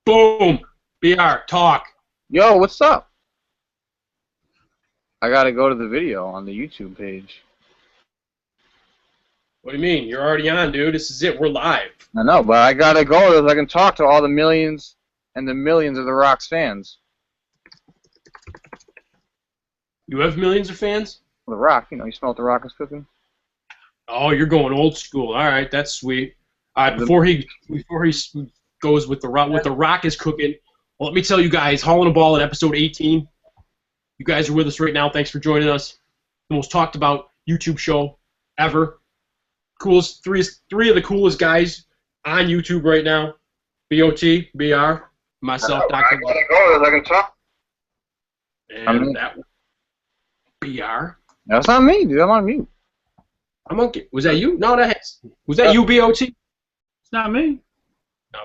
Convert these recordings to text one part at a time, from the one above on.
Boom. BR, talk. Yo, what's up? I gotta go to the video on the YouTube page. What do you mean? You're already on, dude. This is it. We're live. I know, but I gotta go so I can talk to all the millions and the millions of The Rock's fans. You have millions of fans? The Rock, you smell what The Rock is cooking? Oh, you're going old school. All right, that's sweet. Before he goes with what The Rock is cooking, well, let me tell you guys, Hauling a Ball at episode 18. You guys are with us right now. Thanks for joining us. The most talked about YouTube show ever. Coolest three of the coolest guys on YouTube right now. BOT, BR, myself, Dr. I gotta go so I can talk. And that BR. That's not me, dude. I'm on mute. I'm okay. Was that you? No, was that you, BOT? It's not me. No,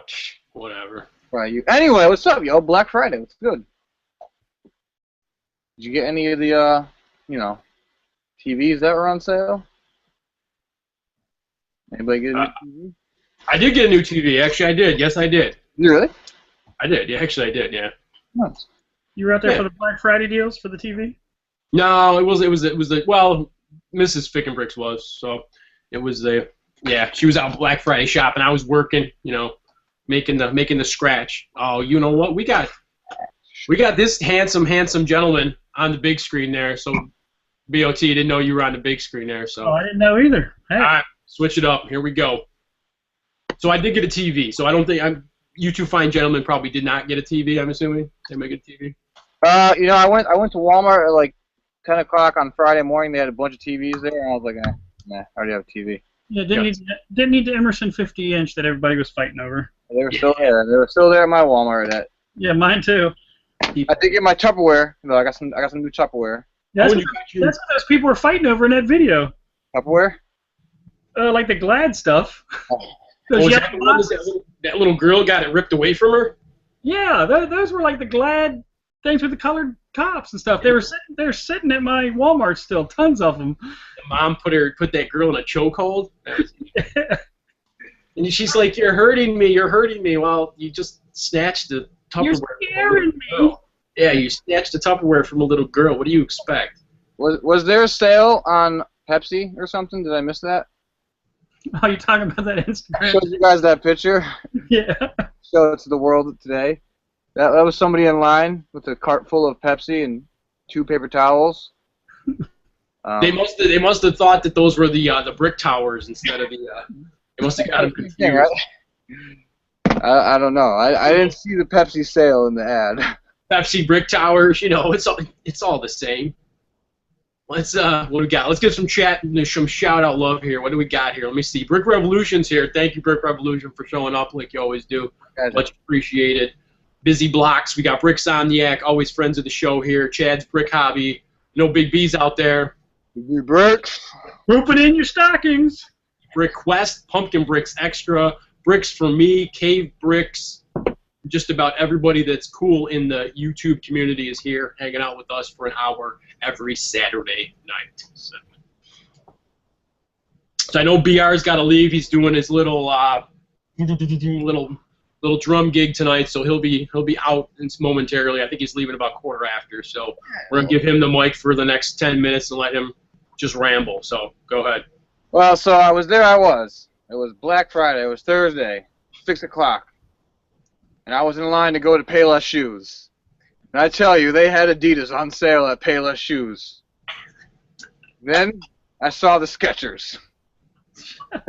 whatever. Right, you. Anyway, what's up, yo? Black Friday. What's good? Did you get any of the, TVs that were on sale? Anybody get a new TV? I did get a new TV. Actually, I did. Yes, I did. You really? I did. Yeah, actually, I did. Yeah. Nice. You were out there for the Black Friday deals for the TV? No, it was the well, Mrs. Fickenbricks was, so it was she was out Black Friday shopping. I was working, making the scratch. Oh, you know what? We got this handsome gentleman on the big screen there. So BOT didn't know you were on the big screen there. So I didn't know either. Hey. All right, switch it up. Here we go. So I did get a TV. So I don't think you two fine gentlemen probably did not get a TV. I'm assuming they might get a TV. I went to Walmart at like 10 o'clock on Friday morning. They had a bunch of TVs there, and I was like, nah, I already have a TV. Yeah, didn't need the Emerson 50-inch that everybody was fighting over. They were still there. They were still there at my Walmart. Yeah, mine too. I did get my Tupperware. I got some new Tupperware. That's what those people were fighting over in that video. Tupperware? Like the Glad stuff. That little girl got it ripped away from her? Yeah, those were like the Glad things with the colored tops and stuff. They're sitting at my Walmart still, tons of them. The mom put that girl in a chokehold. And she's like, "You're hurting me. You're hurting me." Well, you just snatched the Tupperware. You're scaring me. Yeah, you snatched the Tupperware from a little girl. What do you expect? Was there a sale on Pepsi or something? Did I miss that? Oh, you talking about that Instagram? I showed you guys that picture. Yeah. Showed it to the world today. That was somebody in line with a cart full of Pepsi and 2 paper towels. They must have thought that those were the brick towers instead of the. They must have got them confused. Right? I don't know. I didn't see the Pepsi sale in the ad. Pepsi brick towers, it's all the same. Let's what do we got? Let's get some chat and some shout out love here. What do we got here? Let me see. Brick Revolution's here. Thank you, Brick Revolution, for showing up like you always do. Much appreciated. Busy Blocks. We got Brick Somniac, always friends of the show here. Chad's Brick Hobby. No Big B's out there. Big bricks. Rooping in your stockings. Brick Quest, Pumpkin Bricks Extra, Bricks for Me, Cave Bricks. Just about everybody that's cool in the YouTube community is here hanging out with us for an hour every Saturday night. So I know BR's got to leave. He's doing his little drum gig tonight, so he'll be out momentarily. I think he's leaving about 1:15. So we're gonna give him the mic for the next 10 minutes and let him just ramble. So go ahead. Well, so I was there. It was Black Friday. It was Thursday, 6 o'clock. And I was in line to go to Payless Shoes. And I tell you, they had Adidas on sale at Payless Shoes. Then I saw the Skechers.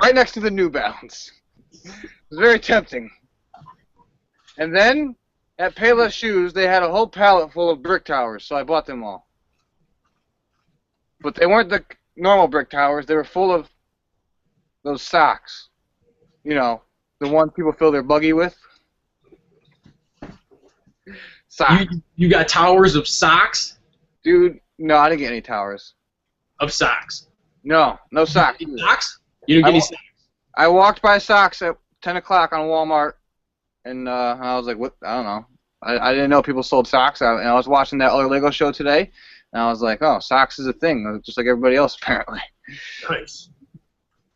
Right next to the New Balance. It was very tempting. And then, at Payless Shoes, they had a whole pallet full of brick towers, so I bought them all. But they weren't the normal brick towers. They were full of those socks. The ones people fill their buggy with. Socks. You got towers of socks? Dude, no, I didn't get any towers. Of socks? No socks. Socks? You didn't get any socks? I walked by socks at 10 o'clock on Walmart, and I was like, what? I don't know. I didn't know people sold socks. And I was watching that other Lego show today, and I was like, oh, socks is a thing, just like everybody else, apparently. Nice.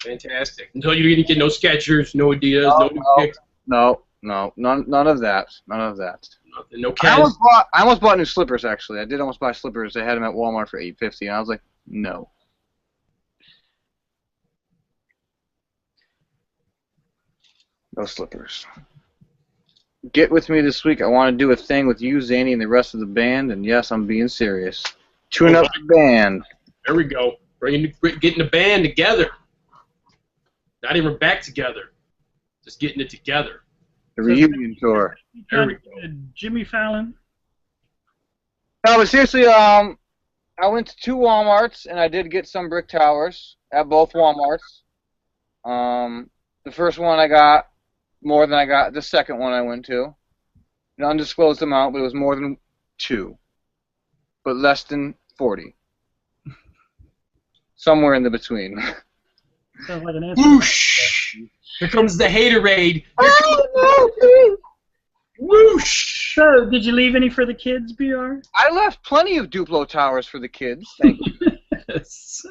Fantastic. Until you didn't get no Skechers, no Adidas, no new kicks. No. none of that. None of that. Nothing. No I Ken. almost bought new slippers, actually. I did almost buy slippers. They had them at Walmart for $8.50, and I was like, no. No slippers. Get with me this week. I want to do a thing with you, Zany, and the rest of the band, and yes, I'm being serious. Tune up the band. There we go. Getting the band together. Not even back together. Just getting it together. The reunion tour. There we go. Jimmy Fallon. No, but seriously, I went to 2 Walmarts, and I did get some brick towers at both Walmarts. The first one I got more than I got the second one I went to. An undisclosed amount, but it was more than 2. But less than 40. Somewhere in the between. Sounds like an answer. Whoosh! Here comes the haterade. Whoosh! So, did you leave any for the kids, BR? I left plenty of Duplo towers for the kids. Thank you. Yes.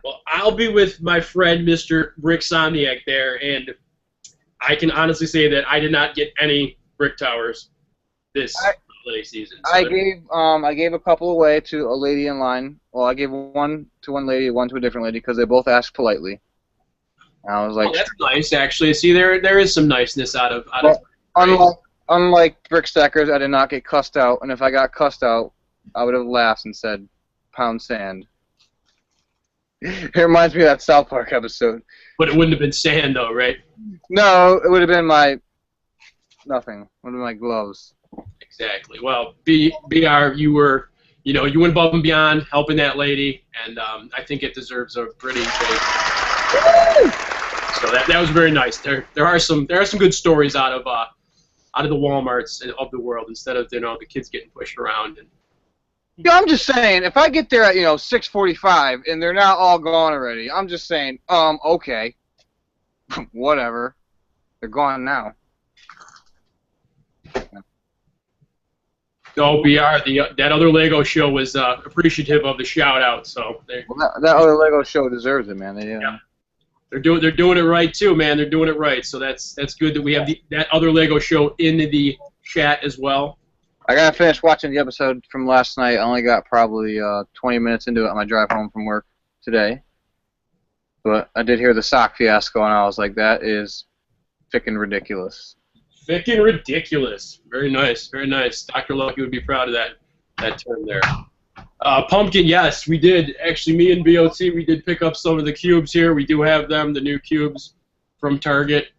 Well, I'll be with my friend Mr. Brick Somniac there, and I can honestly say that I did not get any brick towers this holiday season. So I gave a couple away to a lady in line. Well, I gave one to one lady, one to a different lady, because they both asked politely. And I was like, that's nice, actually. See, there is some niceness out of. Unlike brick stackers, I did not get cussed out, and if I got cussed out, I would have laughed and said, "Pound sand." It reminds me of that South Park episode. But it wouldn't have been sand, though, right? No, it would have been my nothing. It would have been my gloves. Exactly. Well, BR, you went above and beyond helping that lady, and I think it deserves a pretty big. So that was very nice. There are some good stories out of the Walmarts of the world instead of the kids getting pushed around. And Yeah, I'm just saying, if I get there at 6:45 and they're not all gone already, I'm just saying, okay, whatever, they're gone now. No, BR, that other Lego show was appreciative of the shout out. So that other Lego show deserves it, man. Yeah. They're doing it right too, man. They're doing it right. So that's good that we have that other Lego show in the chat as well. I gotta finish watching the episode from last night. I only got probably 20 minutes into it on my drive home from work today. But I did hear the sock fiasco, and I was like, that is frickin' ridiculous. Frickin' ridiculous. Very nice, very nice. Dr. Lucky would be proud of that term there. Pumpkin, yes, we did. Actually, me and BOT, we did pick up some of the cubes here. We do have them, the new cubes from Target.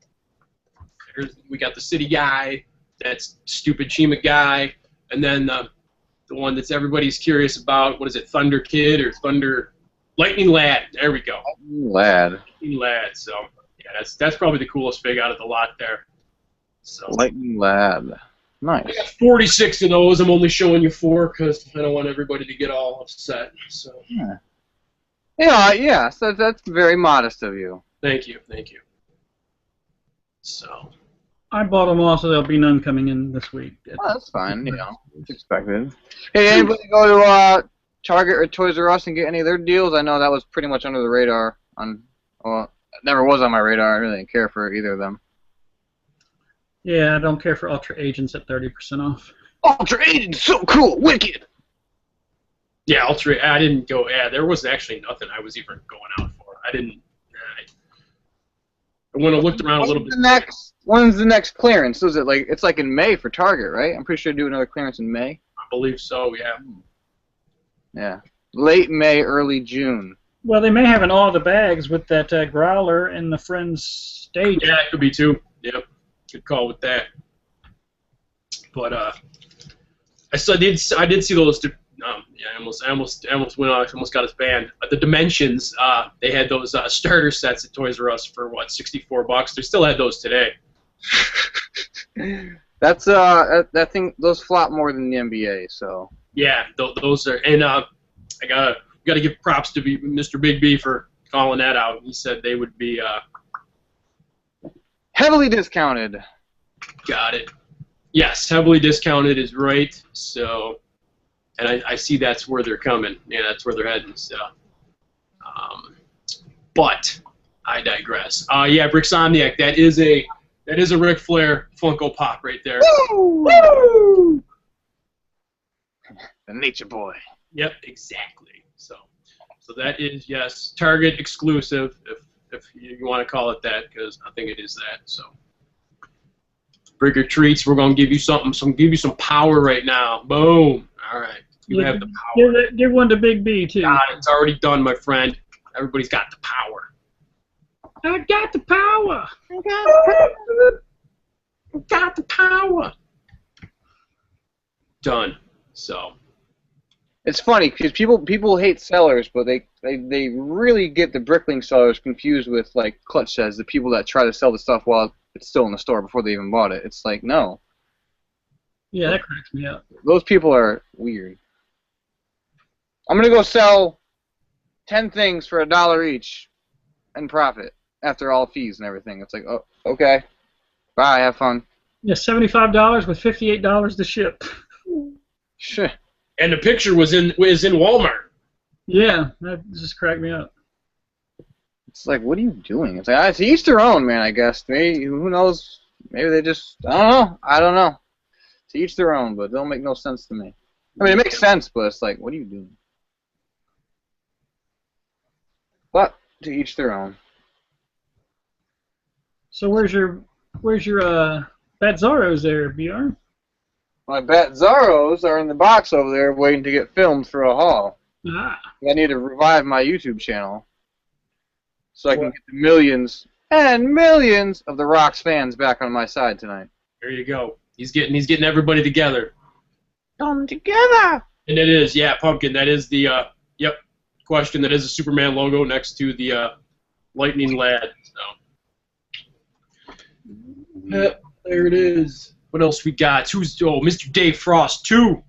We got the City Guy, that's stupid Chima Guy, and then the one that's everybody's curious about. What is it, Thunder Kid or Thunder Lightning Lad? There we go. Lightning Lad. So yeah, that's probably the coolest fig out of the lot there. So Lightning Lad. Nice. I got 46 of those. I'm only showing you 4 because I don't want everybody to get all upset. So yeah. So that's very modest of you. Thank you. So. I bought them all, so there'll be none coming in this week. Oh, that's fine. It's expected. Hey, anybody go to Target or Toys R Us and get any of their deals? I know that was pretty much under the radar. It never was on my radar. I really didn't care for either of them. Yeah, I don't care for Ultra Agents at 30% off. Ultra Agents, so cool, wicked. Yeah, I didn't go. Yeah, there was actually nothing I was even going out for. I didn't. I went and looked around a little bit. When's the next clearance? Is it it's like in May for Target, right? I'm pretty sure they do another clearance in May. I believe so. Yeah. Yeah. Late May, early June. Well, they may have in all the bags with that Growler and the Friends stage. Yeah, it could be too. Yep. Good call with that. But I did see those. Yeah, I almost went off. Almost got us banned. The Dimensions. They had those starter sets at Toys R Us for what, $64. They still had those today. That's that thing. Those flop more than the NBA. So. Yeah, those are. And I gotta give props to Mr. Big B for calling that out. He said they would be heavily discounted. Got it. Yes, heavily discounted is right. So, and I see that's where they're coming. Yeah, that's where they're heading. So, but I digress. Yeah, Bricksomniac. That is a That is a Ric Flair Funko Pop right there. Woo! Woo! The Nature Boy. Yep, exactly. So that is, yes, Target exclusive, if you want to call it that, because I think it is that. So Brick or Treats, we're gonna give you something, some power right now. Boom. All right, you have the power. Give one to Big B too. God, it's already done, my friend. Everybody's got the power. I got the power. I got the power. Done. So. It's funny because people hate sellers, but they really get the Bricklink sellers confused with, like Clutch says, the people that try to sell the stuff while it's still in the store before they even bought it. It's like, no. Yeah, that cracks me up. Those people are weird. I'm gonna go sell 10 things for $1 each and profit after all fees and everything. It's like, oh, okay, bye, have fun. Yeah, $75 with $58 to ship. Shit. And the picture was in Walmart. Yeah, that just cracked me up. It's like, what are you doing? It's like, it's each their own, man. I guess. Maybe, who knows? Maybe they just, I don't know. To each their own, but it don't make no sense to me. I mean, it makes sense, but it's like, what are you doing? But to each their own. So where's your Bat Zorros there, BR? My Bat Zorros are in the box over there waiting to get filmed for a haul. Ah. I need to revive my YouTube channel so I can get the millions and millions of the Rocks fans back on my side tonight. There you go. He's getting everybody together. Come together. And it is, yeah, Pumpkin. That is the question. That is a Superman logo next to the Lightning Lad. So there it is. What else we got? Mr. Dave Frost 2.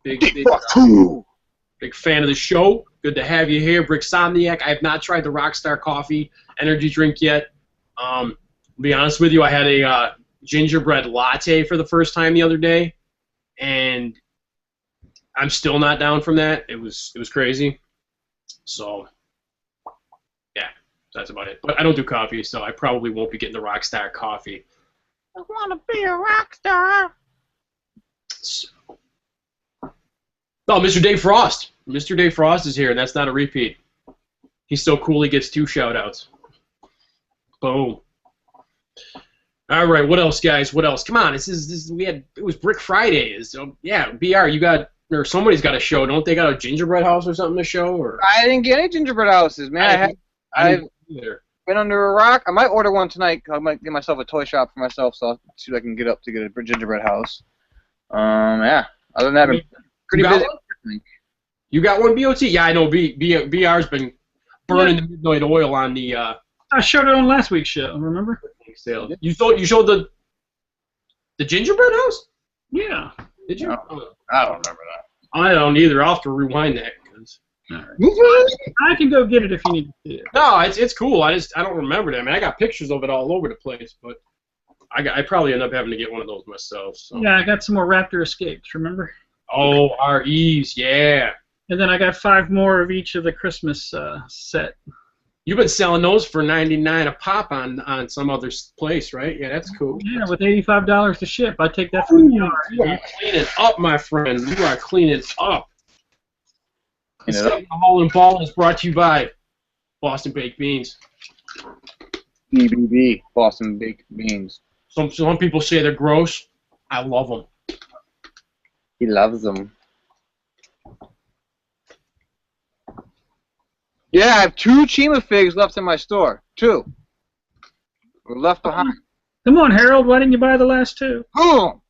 Big fan of the show. Good to have you here, Bricksomniac. I have not tried the Rockstar Coffee energy drink yet. To be honest with you, I had a gingerbread latte for the first time the other day, and I'm still not down from that. It was crazy. So yeah, that's about it. But I don't do coffee, so I probably won't be getting the Rockstar Coffee. I want to be a rock star. So. Oh, Mr. Dave Frost. Mr. Dave Frost is here, and that's not a repeat. He's so cool he gets 2 shout-outs. Boom. All right, what else, guys? What else? Come on, it was Brick Friday. So yeah, BR, you got, or somebody's got a show. Don't they got a gingerbread house or something to show? Or I didn't get any gingerbread houses, man. I've been under a rock. I might order one tonight. I might get myself a toy shop for myself, so I'll see what I can get up to get a gingerbread house. Yeah. Other than that, I'm pretty busy. You got one, BOT? Yeah, I know. BR's been burning the midnight oil on the. I showed it on last week's show. Remember? Sale. You showed the gingerbread house? Yeah. Did you? No, I don't remember that. I don't either. I'll have to rewind that. I can go get it if you need to see it. No, it's cool. I don't remember that. I mean, I got pictures of it all over the place, but I probably end up having to get one of those myself. So. Yeah, I got some more Raptor Escapes. Remember? Oh, REs, yeah. And then I got 5 more of each of the Christmas set. You've been selling those for $99 a pop on some other place, right? Yeah, that's cool. Yeah, with $85 to ship, I take that from the yard. You are cleaning up, my friend. You are cleaning up. The Hall and Ball is brought to you by Boston Baked Beans. BBB, Boston Baked Beans. Some people say they're gross. I love them. He loves them. Yeah, I have 2 Chima figs left in my store. 2. We're left behind. Come on, Harold. Why didn't you buy the last 2? Boom!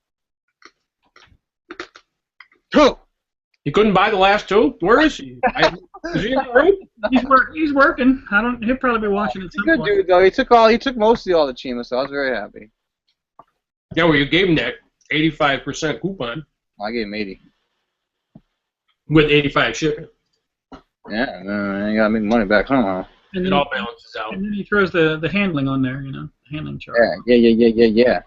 2. You couldn't buy the last 2? Where is he? Is he in the room? He's working. He'll probably be watching it. He's a good dude, though. He took mostly all the Chima, so I was very happy. Yeah, well, you gave him that 85% coupon. I gave him 80. With 85 shipping. Yeah, you gotta make money back somehow. And it all balances out. And then he throws the handling on there, the handling charge. Yeah.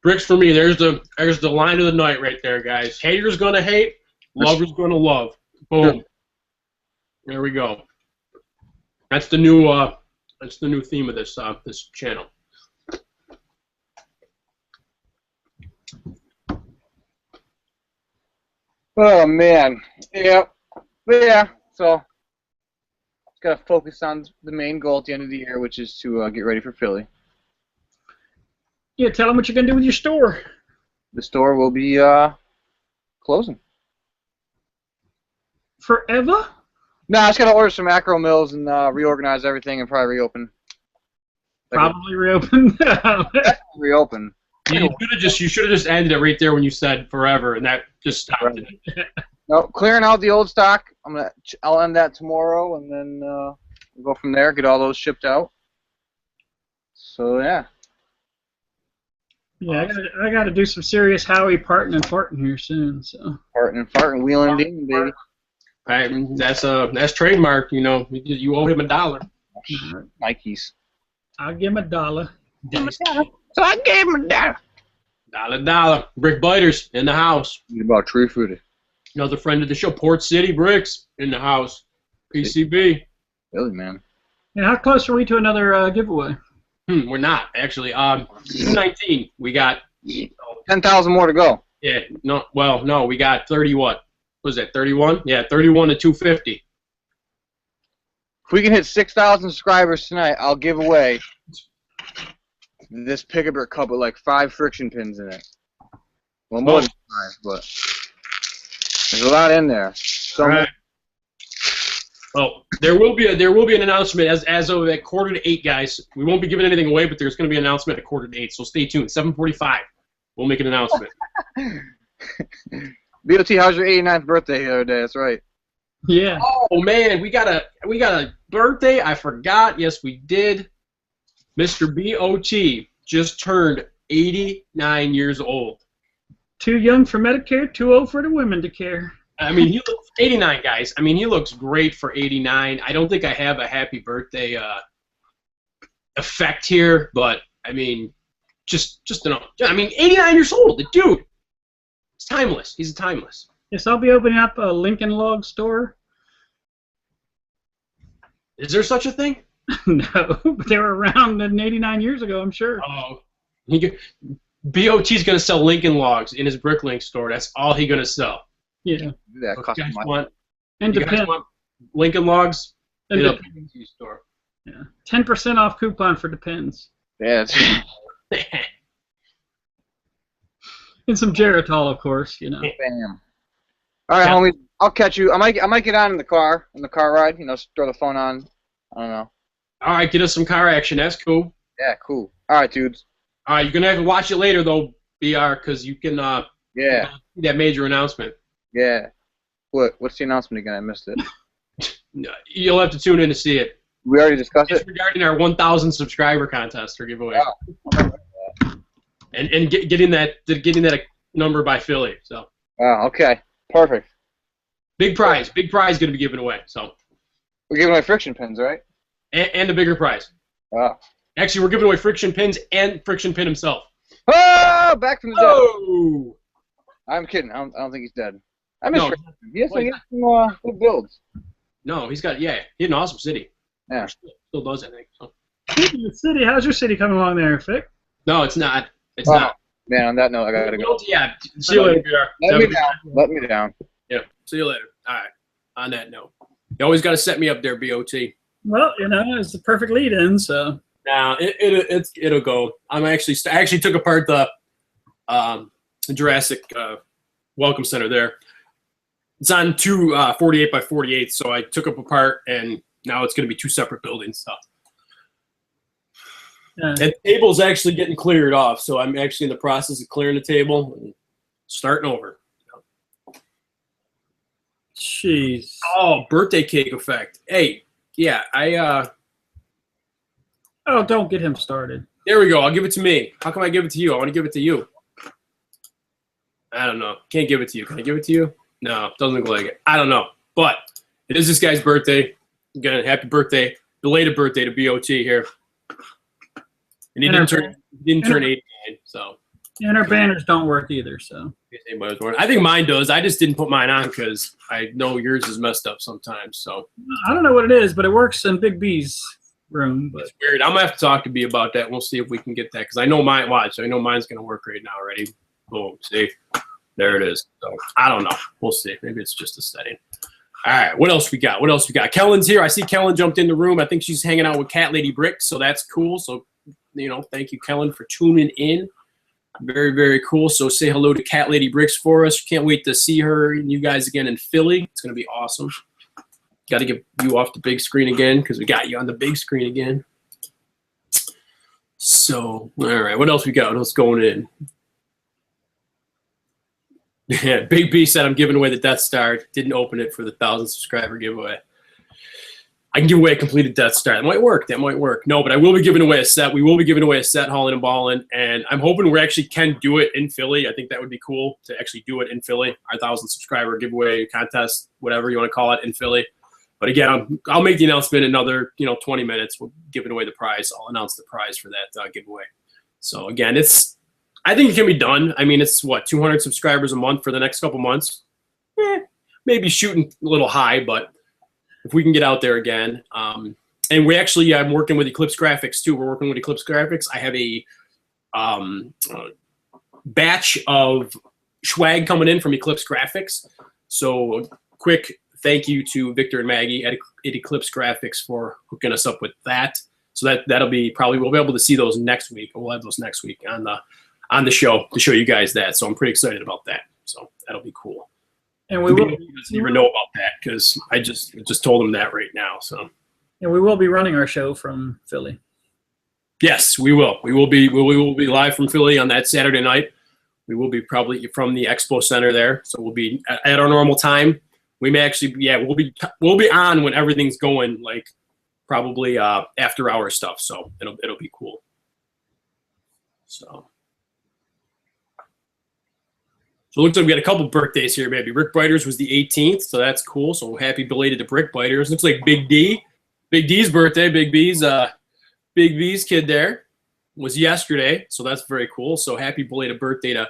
Bricks for me. There's the line of the night right there, guys. Haters gonna hate, lovers gonna love. Boom. There we go. That's the new theme of this channel. Oh man. Yeah. But yeah. So just gotta focus on the main goal at the end of the year, which is to get ready for Philly. Yeah, tell them what you're gonna do with your store. The store will be closing. Forever? No, I just gotta order some macro mills and reorganize everything and probably reopen. Probably reopen. Reopen. You should have just ended it right there when you said forever, and that just stopped it. No, clearing out the old stock. I'll end that tomorrow, and then we'll go from there. Get all those shipped out. So yeah. Yeah, I got to do some serious Howie parting and farting here soon. So. Farting, wheeling, dealing, baby. Right, that's trademark. You know, you owe him $1. Nikes. I'll give him $1. So I gave him $1. $1. Brick Biters in the house. About tree food. Another friend of the show, Port City Bricks in the house. PCB. Really, man. Yeah, how close are we to another giveaway? We're not actually. 219. We got 10,000 more to go. Yeah. No. We got 30. What was that? 31? Yeah, 31 to 250. If we can hit 6,000 subscribers tonight, I'll give away this Pick-a-Brick cup with like 5 friction pins in it. Well, more than 5, but there's a lot in there. So all right. Well, there will be an announcement as of at 7:45, guys. We won't be giving anything away, but there's going to be an announcement at 7:45. So stay tuned. 7:45. We'll make an announcement. BOT, how's your 89th birthday the other day? That's right. Yeah. Oh man, we got a birthday. I forgot. Yes, we did. Mr. BOT just turned 89 years old. Too young for Medicare, too old for the women to care. I mean, he looks 89, guys. I mean, he looks great for 89. I don't think I have a happy birthday effect here, but I mean, just 89 years old, the dude. He's timeless. He's timeless. Yes, I'll be opening up a Lincoln Log store. Is there such a thing? No, but they were around 89 years ago, I'm sure. Oh, BOT's gonna sell Lincoln Logs in his Bricklink store. That's all he's gonna sell. Yeah. That So if you guys want, And you guys depends. want Lincoln Logs? And Hit up depends. BOT store. Yeah. 10% off coupon for Depends. Yeah. And some Geritol, of course, you know. Bam. All right, Yeah. homies. I'll catch you. I might get on in the car ride. You know, throw the phone on. I don't know. All right, get us some car action. That's cool. Yeah, cool. All right, dudes. All right, you're gonna have to watch it later though, BR, because you can Yeah. see that major announcement. Yeah. What's the announcement again? I missed it. You'll have to tune in to see it. We already discussed It's it. regarding our 1,000 subscriber contest or giveaway, Oh. and getting that number by Philly. So Oh, okay. Perfect. big prize going to be given away. So We're giving away friction pins, right? and a bigger prize. Oh. Actually, we're giving away Friction Pins and Friction Pin himself. Oh, back from the dead. Oh! I'm kidding. I don't think he's dead. I miss No. Friction. He has some good builds. No, he had an awesome city. Yeah. Still does, I think. So. Speaking of city, how's your city coming along there, Fick? No, it's not. It's Oh, not. Man, on that note, I gotta go. Yeah. See you later, BR. Let me down. Let me down. Yeah. See you later. All right. On that note, you always got to set me up there, BOT. Well, you know, it's the perfect lead-in, so. Now it'll go. I actually took apart the Jurassic Welcome Center there. It's on two 48 by 48, so I took it apart, and now it's going to be 2 separate buildings. So. Yeah. And the table's actually getting cleared off, so I'm actually in the process of clearing the table and starting over. Jeez. Oh, birthday cake effect. Hey, yeah, Oh, don't get him started. there we go. I'll give it to me. How come I give it to you? I want to give it to you. I don't know. Can't give it to you. Can I give it to you? No, doesn't look like it. I don't know. But it is this guy's birthday. Again, happy birthday. Belated birthday to BOT here. And he didn't turn 89, so. And our banners don't work either, so. I think mine does. I just didn't put mine on because I know yours is messed up sometimes. So I don't know what it is, but it works in Big B's room. But it's weird. I'm gonna have to talk to B about that. We'll see if we can get that because I know mine. Watch, I know mine's gonna work right now already. Boom. See, There it is. So I don't know. We'll see. Maybe it's just a setting. All right. What else we got? What else we got? Kellen's here. I see Kellen jumped in the room. I think she's hanging out with Cat Lady Brick, so that's cool. So, thank you, Kellen, for tuning in. Very, very cool. So say hello to Cat Lady Bricks for us. Can't wait to see her and you guys again in Philly. It's going to be awesome. Got to get you off the big screen again because we got you on the big screen again. So, all right. What else we got? What else going in? Yeah, Big B said I'm giving away the Death Star. Didn't open it for the 1,000 subscriber giveaway. I can give away a completed Death Star. That might work. No, but I will be giving away a set. We will be giving away a set, Hauling and Balling, and I'm hoping we actually can do it in Philly. I think that would be cool to actually do it in Philly. Our 1,000 subscriber giveaway contest, whatever you want to call it, in Philly. But again, I'll make the announcement in another 20 minutes. We're giving away the prize. I'll announce the prize for that giveaway. So again, I think it can be done. I mean, it's 200 subscribers a month for the next couple months. Maybe shooting a little high, but if we can get out there again. And we actually, I'm working with Eclipse Graphics too. We're working with Eclipse Graphics. I have a batch of swag coming in from Eclipse Graphics. So quick thank you to Victor and Maggie at Eclipse Graphics for hooking us up with that. So that'll be we'll be able to see those next week. We'll have those next week on the show to show you guys that. So I'm pretty excited about that. So that'll be cool. And we will doesn't even know about that because I just told him that right now. So. And we will be running our show from Philly. Yes, we will. We will be live from Philly on that Saturday night. We will be probably from the Expo Center there. So we'll be at our normal time. We may actually, we'll be on when everything's going, like probably after hour stuff. So it'll be cool. So it looks like we got a couple birthdays here, maybe. Rick Biters was the 18th, so that's cool. So happy belated to Rick Biters. Looks like Big D's birthday. Big B's kid there was yesterday, so that's very cool. So happy belated birthday to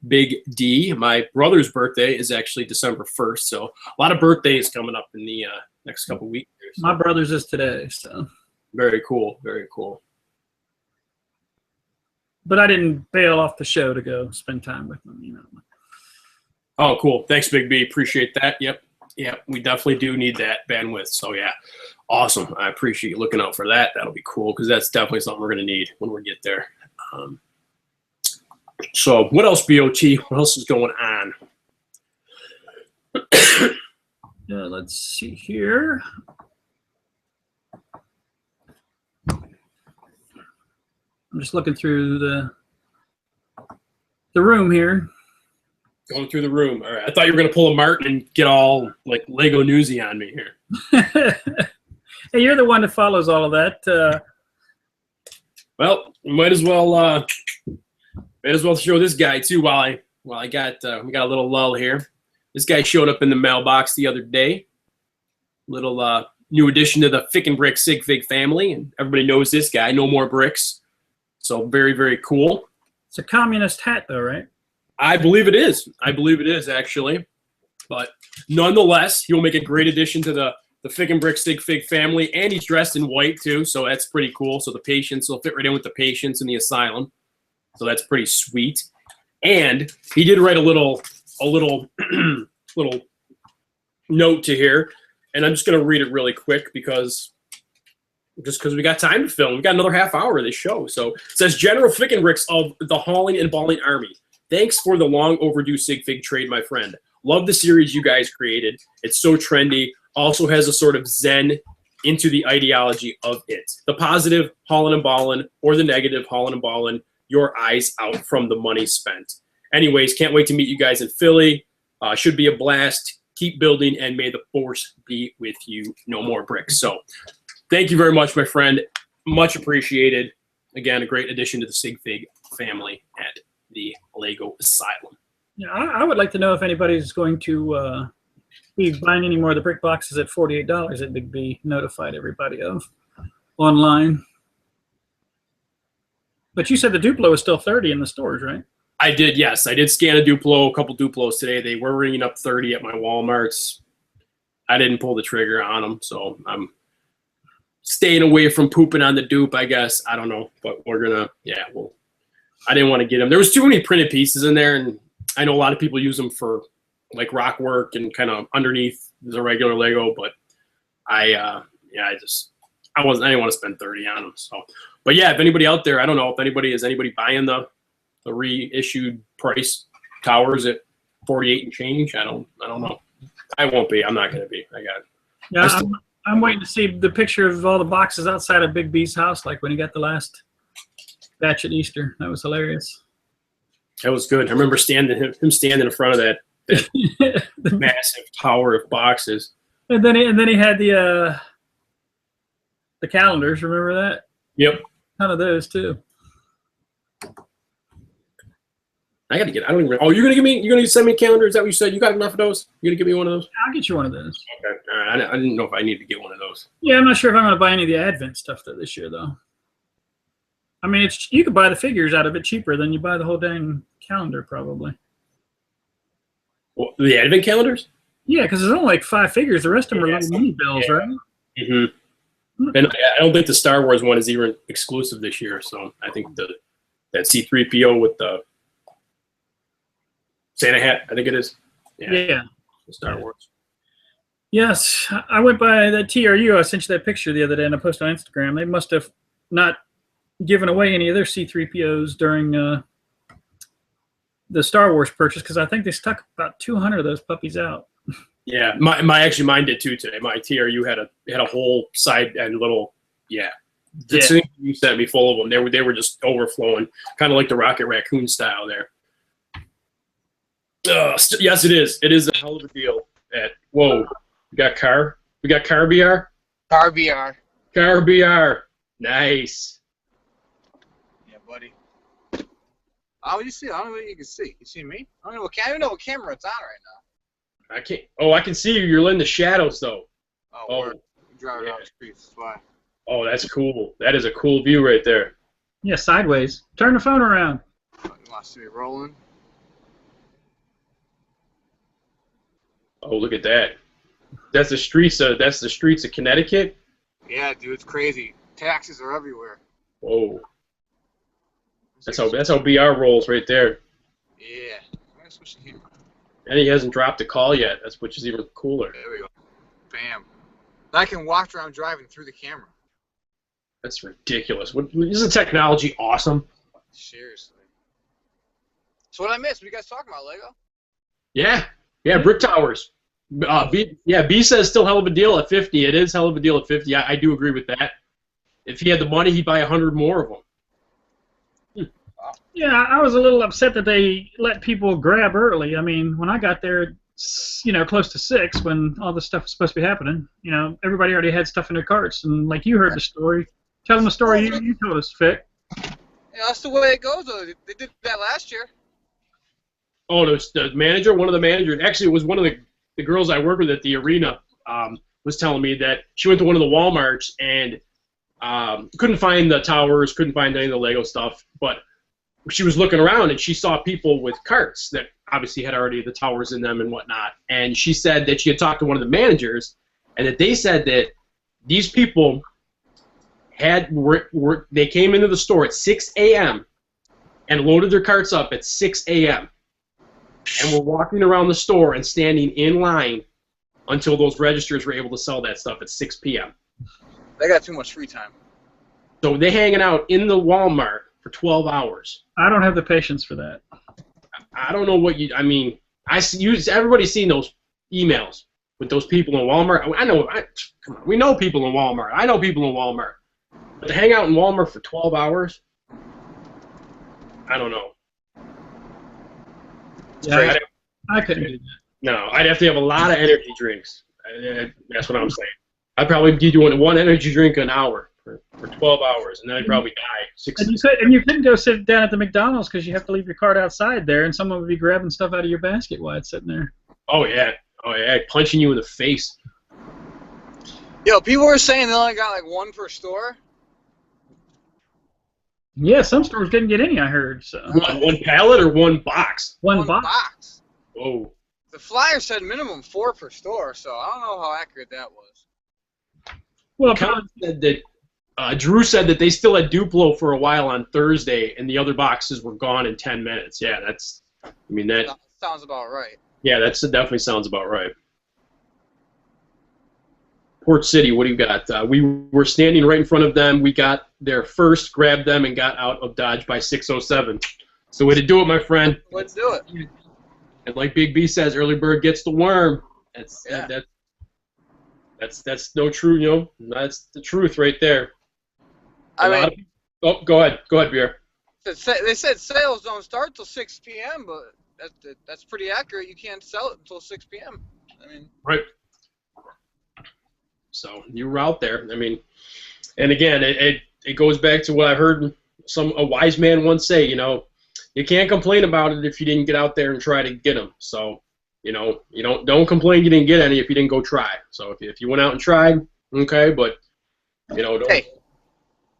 Big D. My brother's birthday is actually December 1st, so a lot of birthdays coming up in the next couple weeks. So. My brother's is today, so. Very cool, very cool. But I didn't bail off the show to go spend time with them, Oh, cool. Thanks, Big B. Appreciate that. Yep. We definitely do need that bandwidth. So, yeah, awesome. I appreciate you looking out for that. That'll be cool because that's definitely something we're going to need when we get there. So, what else, BOT? What else is going on? Let's see here. I'm just looking through the room here. Going through the room. All right. I thought you were going to pull a Martin and get all like Lego newsy on me here. Hey, you're the one that follows all of that. Well, might as well show this guy too. While I got we got a little lull here. This guy showed up in the mailbox the other day. Little new addition to the Fick and Brick Sig Fig family, and everybody knows this guy. No More Bricks. So very, very cool. It's a communist hat, though, right? I believe it is. Actually. But nonetheless, he'll make a great addition to the Fick and Brick Sig Fig family, and he's dressed in white, too, so that's pretty cool. So the patients will fit right in with the patients in the asylum. So that's pretty sweet. And he did write a little little note to here, and I'm just going to read it really quick because we got time to film. We got another half hour of this show. So it says, General Fick and Bricks of the Hauling and Balling Army. Thanks for the long overdue Sig Fig trade, my friend. Love the series you guys created. It's so trendy. Also has a sort of zen into the ideology of it. The positive, Hauling and Balling, or the negative, Hauling and Balling, your eyes out from the money spent. Anyways, can't wait to meet you guys in Philly. Should be a blast. Keep building, and may the force be with you. No More Bricks. So thank you very much, my friend. Much appreciated. Again, a great addition to the Sig Fig family at the Lego Asylum. Yeah, I would like to know if anybody's going to be buying any more of the brick boxes at $48 that Big B notified everybody of online. But you said the Duplo is still $30 in the stores, right? I did, yes. I did scan a couple Duplos today. They were ringing up $30 at my Walmarts. I didn't pull the trigger on them, so I'm staying away from pooping on the dupe, I guess. I don't know, but we're going to, I didn't want to get them. There was too many printed pieces in there, and I know a lot of people use them for like rock work and kind of underneath the regular Lego, but I didn't want to spend 30 on them. So, but yeah, if anybody out there, I don't know if anybody buying the reissued price towers at 48 and change. I don't know. I won't be. I'm not going to be. Yeah, I'm waiting to see the picture of all the boxes outside of Big B's house, like when he got the last batch at Easter. That was hilarious. That was good. I remember him standing in front of that massive tower of boxes. And then he had the calendars. Remember that? Yep. Ton of those too. I got to get. I don't even. Oh, you're gonna send me a calendar? Is that what you said? You got enough of those? You're gonna give me one of those? I'll get you one of those. Okay. All right. I didn't know if I needed to get one of those. Yeah, I'm not sure if I'm gonna buy any of the Advent stuff this year though. I mean, you could buy the figures out of it cheaper than you buy the whole dang calendar probably. Well, the Advent calendars? Yeah, because there's only like 5 figures. The rest of them are little mini bills, right? Mm-hmm. And I don't think the Star Wars one is even exclusive this year. So I think that C-3PO with the Santa hat, I think it is. Yeah. The Star Wars. Yes, I went by that TRU. I sent you that picture the other day, and I posted on Instagram. They must have not given away any of their C-3POs during the Star Wars purchase, because I think they stuck about 200 of those puppies out. Yeah, mine did too today. My TRU had a whole side and little The thing you sent me full of them. They were just overflowing, kind of like the Rocket Raccoon style there. Yes, it is. It is a hell of a deal. We got car BR. Car BR. Car BR. Nice. Yeah, buddy. Oh, you see? I don't know what you can see. You see me? I don't even know what camera it's on right now. I can't. Oh, I can see you. You're in the shadows though. We're driving down the streets. That's why. Oh, that's cool. That is a cool view right there. Yeah, sideways. Turn the phone around. You want to see me rolling? Oh, look at that. That's the streets of Connecticut. Yeah, dude, it's crazy. Taxis are everywhere. Whoa. That's how BR rolls right there. Yeah. I'm gonna switch to here. And he hasn't dropped a call yet. Which is even cooler. There we go. Bam. I can walk around driving through the camera. That's ridiculous. Isn't technology awesome? Seriously. So what I missed? What are you guys talking about, Lego? Yeah, brick towers. B says still hell of a deal at 50. It is hell of a deal at 50. I do agree with that. If he had the money, he'd buy 100 more of them. Yeah, I was a little upset that they let people grab early. I mean, when I got there, close to 6, when all this stuff was supposed to be happening, everybody already had stuff in their carts. And like you heard the story, tell them the story you told us, Vic. Yeah, that's the way it goes, though. They did that last year. Oh, the manager, one of the managers, actually it was one of the girls I work with at the arena, was telling me that she went to one of the Walmarts and couldn't find the towers, couldn't find any of the Lego stuff, but she was looking around and she saw people with carts that obviously had already the towers in them and whatnot. And she said that she had talked to one of the managers and that they said that these people they came into the store at 6 a.m. and loaded their carts up at 6 a.m. and were walking around the store and standing in line until those registers were able to sell that stuff at 6 p.m. They got too much free time. So they're hanging out in the Walmart for 12 hours. I don't have the patience for that. I don't know what everybody's seen those emails with those people in Walmart. Come on, we know people in Walmart. I know people in Walmart. But to hang out in Walmart for 12 hours, I don't know. Yeah, I couldn't do that. No, I'd have to have a lot of energy drinks. That's what I'm saying. I'd probably be doing one energy drink an hour for 12 hours, and then I'd probably die. And you couldn't go sit down at the McDonald's because you have to leave your cart outside there, and someone would be grabbing stuff out of your basket while it's sitting there. Oh, yeah, punching you in the face. Yo, people were saying they only got like one per store. Yeah, some stores didn't get any, I heard. So. One pallet or one box? One box. Whoa. The flyer said minimum 4 per store, so I don't know how accurate that was. Well, said that Drew said that they still had Duplo for a while on Thursday, and the other boxes were gone in 10 minutes. Yeah, that sounds about right. Yeah, that definitely sounds about right. Port City, what do you got? We were standing right in front of them. We got there first, grabbed them, and got out of Dodge by 6:07. So way to do it, my friend. Let's do it. And like Big B says, early bird gets the worm. That's no true, that's the truth right there. Go ahead, Beer. They said sales don't start till 6 p.m., but that's pretty accurate. You can't sell it until 6 p.m. Right. So you were out there. And again, it goes back to what I heard a wise man once say. You can't complain about it if you didn't get out there and try to get them. So, you don't complain you didn't get any if you didn't go try. So if you went out and tried, okay, but don't. Hey,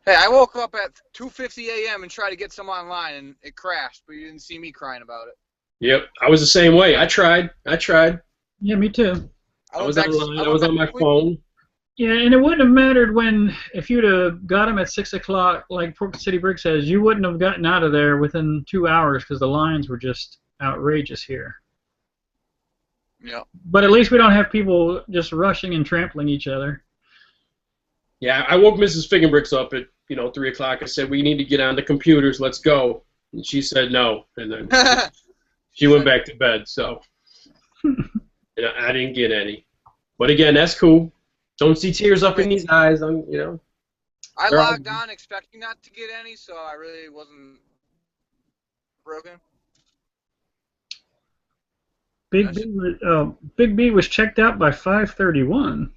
I woke up at 2:50 a.m. and tried to get some online, and it crashed. But you didn't see me crying about it. Yep, I was the same way. I tried. Yeah, me too. I was online. I was on my phone. Yeah, and it wouldn't have mattered if you'd have got them at 6 o'clock, like Port City Brick says, you wouldn't have gotten out of there within 2 hours because the lines were just outrageous here. Yeah. But at least we don't have people just rushing and trampling each other. Yeah, I woke Mrs. Figgenbricks up at 3 o'clock. I said, we need to get on the computers. Let's go. And she said no, and then she went back to bed. So I didn't get any. But again, that's cool. Don't see tears up in these eyes. I logged on expecting not to get any, so I really wasn't broken. Big B was checked out by 5:31.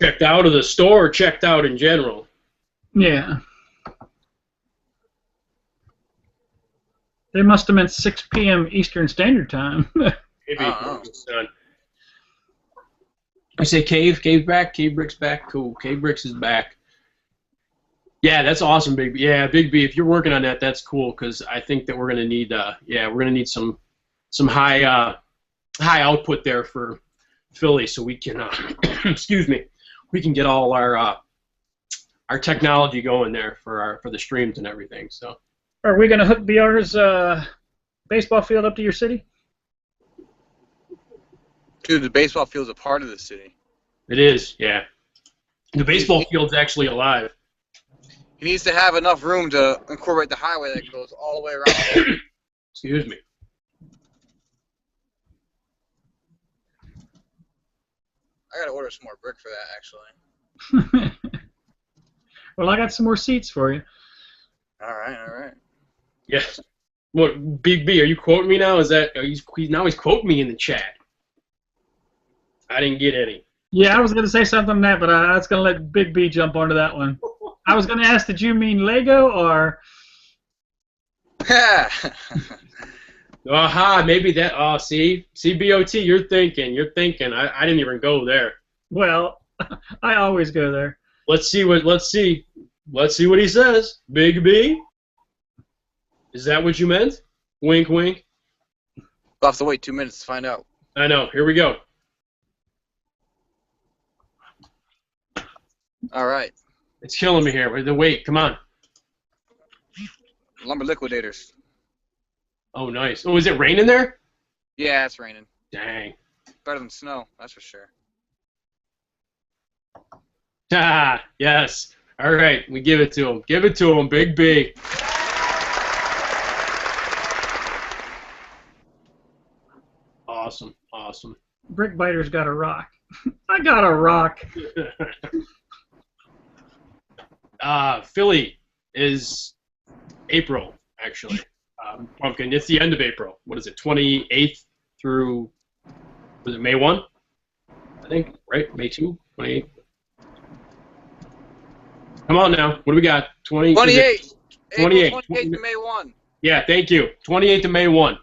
Checked out of the store or checked out in general? Yeah. They must have meant 6 p.m. Eastern Standard Time. Maybe. I say Cave's back, Cave Brick's back, cool. Cave Bricks is back. Yeah, that's awesome, Big B. Yeah, Big B, if you're working on that, that's cool, because I think that we're gonna need some high output there for Philly, so we can excuse me, we can get all our technology going there for the streams and everything. So. Are we going to hook BR's baseball field up to your city? Dude, the baseball field's a part of the city. It is, yeah. The baseball field's actually alive. He needs to have enough room to incorporate the highway that goes all the way around. Excuse me. I gotta order some more brick for that, actually. Well, I got some more seats for you. All right. Yes. What, Big B, are you quoting me now? He's quoting me in the chat. I didn't get any. Yeah, I was going to say something on that, but I was going to let Big B jump onto that one. I was going to ask, did you mean Lego or... Aha, maybe that. Oh, see, BOT, you're thinking. I didn't even go there. Well, I always go there. Let's see what he says. Big B, is that what you meant? Wink, wink. We'll have to wait 2 minutes to find out. I know. Here we go. All right. It's killing me here. Wait, come on. Lumber liquidators. Oh, nice. Oh, is it raining there? Yeah, it's raining. Dang. Better than snow, that's for sure. Ah, yes. All right, we give it to him. Give it to him, Big B. Awesome. Brickbiter's got a rock. I got a rock. Philly is April, actually. Pumpkin, it's the end of April. What is it, 28th through, was it May 1? I think, right? May 2? 28th? Come on now. What do we got? 28. 28. 28th to May 1. Yeah, thank you. 28th to May 1.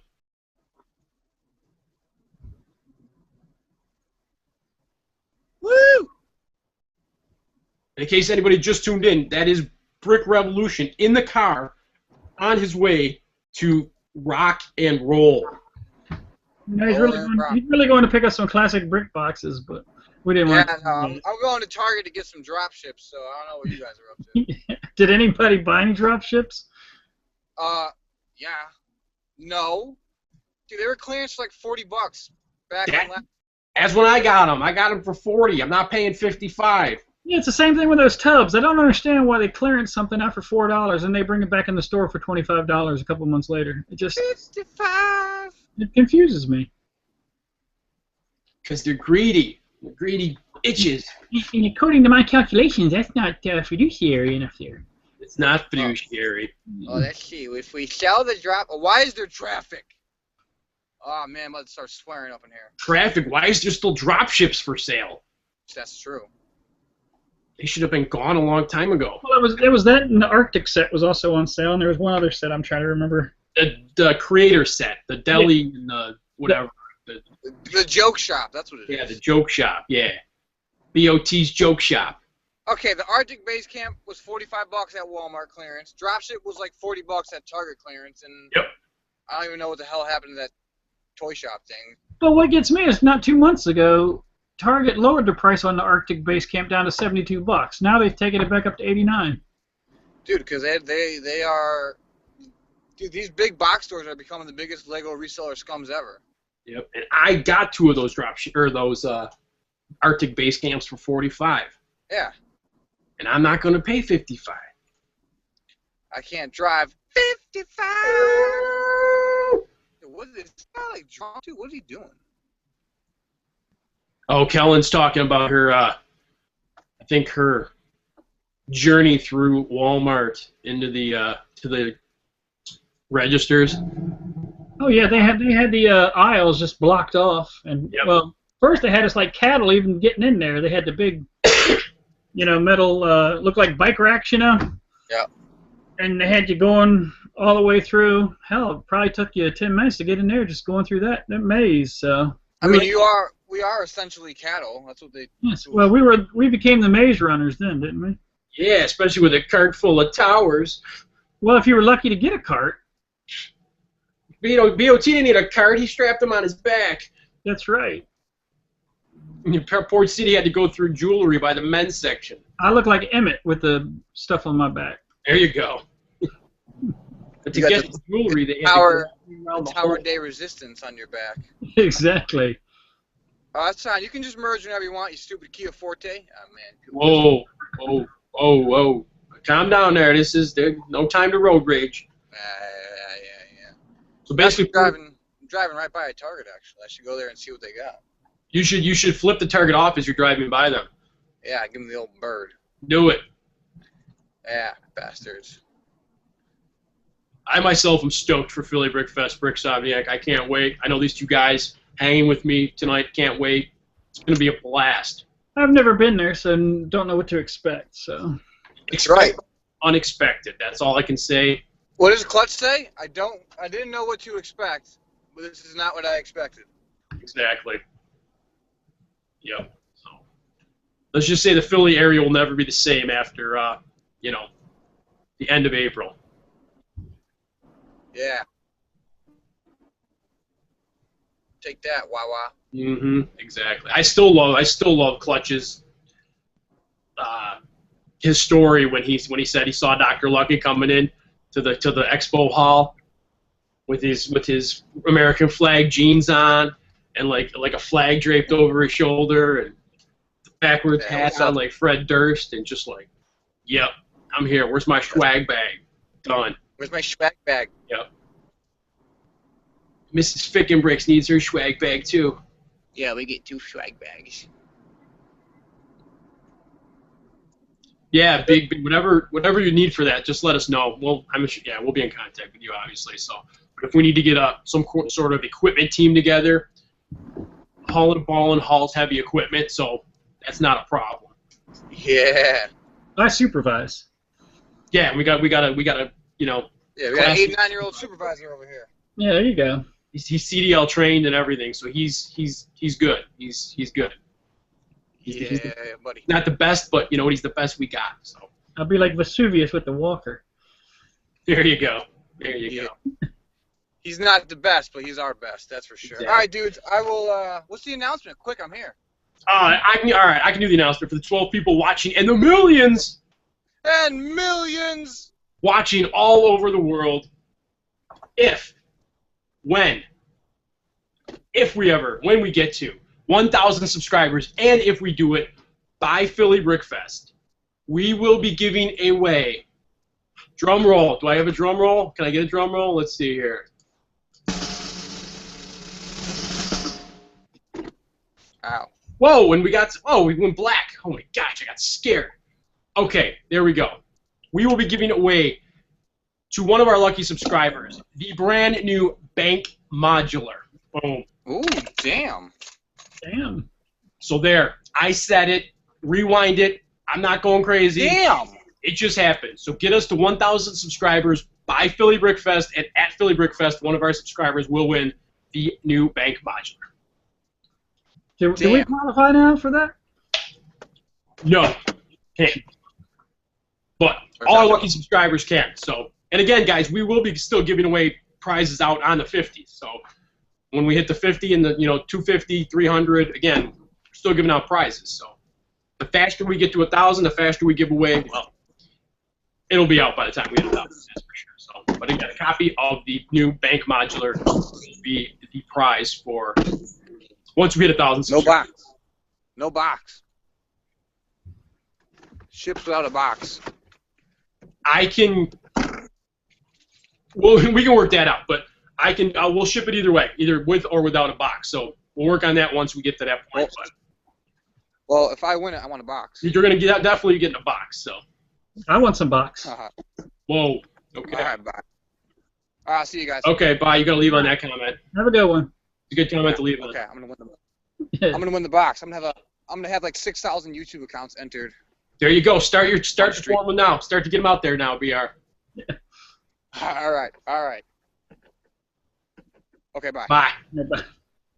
Woo! In case anybody just tuned in, that is Brick Revolution in the car on his way to rock and roll. No, he's really going to pick up some classic brick boxes, but we didn't want to. I'm going to Target to get some drop ships, so I don't know what you guys are up to. Did anybody buy any drop ships? Yeah. No. Dude, they were clearance for like $40 back in last. That's when I got them. I got them for 40. I'm not paying 55. Yeah, it's the same thing with those tubs. I don't understand why they clearance something out for $4 and they bring it back in the store for $25 a couple months later. It just 55. It confuses me. Because they're greedy. They're greedy bitches. And according to my calculations, that's not fiduciary enough there. It's not fiduciary. Oh, let's see. If we sell the drop, why is there traffic? Oh man, I'm about to start swearing up in here. Traffic. Why is there still drop ships for sale? That's true. They should have been gone a long time ago. Well, there was that, and the Arctic set was also on sale, and there was one other set I'm trying to remember. The creator set, the deli, and the whatever. The joke shop. That's what it is. Yeah, the joke shop. Yeah, BOT's joke shop. Okay, the Arctic base camp was $45 at Walmart clearance. Dropship was like $40 at Target clearance, and Yep. I don't even know what the hell happened to that toy shop thing. But what gets me is not 2 months ago, Target lowered the price on the Arctic base camp down to $72. Now they've taken it back up to $89. Dude, because they are... Dude, these big box stores are becoming the biggest Lego reseller scums ever. Yep. And I got 2 of those those Arctic base camps for 45. Yeah. And I'm not going to pay 55. I can't drive 55. What is this guy like drunk to? What is he doing? Oh, Kellen's talking about her, I think her journey through Walmart into the to the registers. Oh yeah, they had the aisles just blocked off, and Yep. well, first they had us like cattle even getting in there. They had the big, metal, look like bike racks, Yeah. And they had you going all the way through. Hell, it probably took you 10 minutes to get in there just going through that maze. So. I mean, we are essentially cattle. That's what they. Yes. Well, we became the maze runners then, didn't we? Yeah, especially with a cart full of towers. Well, if you were lucky to get a cart. BOT didn't need a cart. He strapped them on his back. That's right. And Port City had to go through jewelry by the men's section. I look like Emmett with the stuff on my back. There you go. But to You got get the jewelry, they had Tower, to go around the Tower whole... Day resistance on your back. Exactly. Oh, that's fine. You can just merge whenever you want, you stupid Kia Forte. Oh, man. Whoa. Calm down there. There's no time to road rage. Yeah. So basically, I'm driving right by a Target, actually. I should go there and see what they got. you should flip the Target off as you're driving by them. Yeah, give them the old bird. Do it. Yeah, bastards. I myself am stoked for Philly Brick Fest, Bricksomniac. I can't wait. I know these 2 guys hanging with me tonight. Can't wait. It's going to be a blast. I've never been there, so don't know what to expect. So. Expect unexpected. That's all I can say. What does Clutch say? I didn't know what to expect, but this is not what I expected. Exactly. Yep. So let's just say the Philly area will never be the same after the end of April. Yeah. Take that, Wawa. Exactly. I still love Clutch's his story when he said he saw Dr. Lucky coming in to the expo hall with his American flag jeans on and like a flag draped over his shoulder and the backwards hats on like Fred Durst and just like, yep, I'm here. Where's my swag bag? Done. Where's my swag bag? Yep. Mrs. Fickenbricks needs her swag bag too. Yeah, we get 2 swag bags. Yeah, big whatever you need for that, just let us know. We'll be in contact with you obviously. So, but if we need to get some sort of equipment team together, Hull and Ball and Hall's heavy equipment, so that's not a problem. Yeah. I supervise. Yeah, we got a Yeah, we got an 8, 9-year-old supervisor over here. Yeah, there you go. He's CDL trained and everything, so he's good. He's good. He's buddy. not the best, but you know what? He's the best we got. So I'll be like Vesuvius with the walker. there you go. There you go. He's not the best, but he's our best. That's for sure. Exactly. All right, dudes. I will. What's the announcement? Quick, I'm here. I can do the announcement for the 12 people watching and the millions. And millions watching all over the world. When we get to 1,000 subscribers, and if we do it by Philly Brickfest, we will be giving away. Drum roll. Do I have a drum roll? Can I get a drum roll? Let's see here. Ow. Whoa, and we went black. Oh my gosh, I got scared. Okay, there we go. We will be giving away to one of our lucky subscribers the brand new Bank Modular. Boom. Ooh, damn. Damn. So there, I said it, rewind it. I'm not going crazy. Damn. It just happened. So get us to 1,000 subscribers by Philly Brickfest, and at Philly Brickfest, one of our subscribers will win the new Bank Modular. Do we qualify now for that? No, can't. But all our lucky subscribers can. So, and again, guys, we will be still giving away prizes out on the 50. So when we hit the 50 and the 250, 300, again, we're still giving out prizes. So the faster we get to 1,000, the faster we give away. Well, it'll be out by the time we hit 1,000. That's for sure. So, but again, a copy of the new Bank Modular will be the prize for once we hit 1,000 subscribers. No box. Ships without a box. I can. Well, we can work that out, but we'll ship it either way, either with or without a box. So we'll work on that once we get to that point. Well, if I win it, I want a box. You're gonna definitely get in a box. So. I want some box. Whoa. Okay. All right, bye. I'll see you guys. Okay, bye. You gotta leave on that comment. Have a good one. It's a good comment to leave on. Okay, I'm gonna win the box. I'm gonna have like 6,000 YouTube accounts entered. There you go. Start your form now. Start to get them out there now, BR. All right. Okay, bye. Bye. Bye.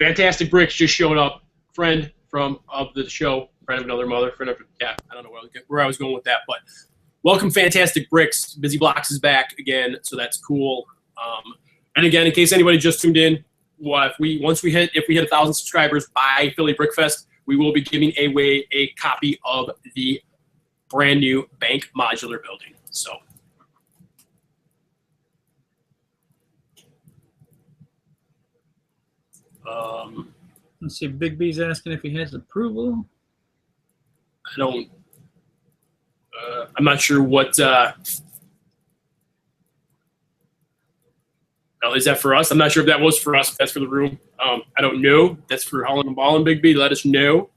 Fantastic Bricks just showed up. Friend of the show. Friend of another mother. I don't know where I was going with that, but welcome, Fantastic Bricks. Busy Blocks is back again, so that's cool. And again, in case anybody just tuned in, if we hit 1,000 subscribers by Philly Brickfest, we will be giving away a copy of the brand new Bank Modular building. So. Let's see. Big B's asking if he has approval. I'm not sure what. Is that for us? I'm not sure if that was for us. If that's for the room. I don't know. That's for Holland and Ball and Big B. Let us know.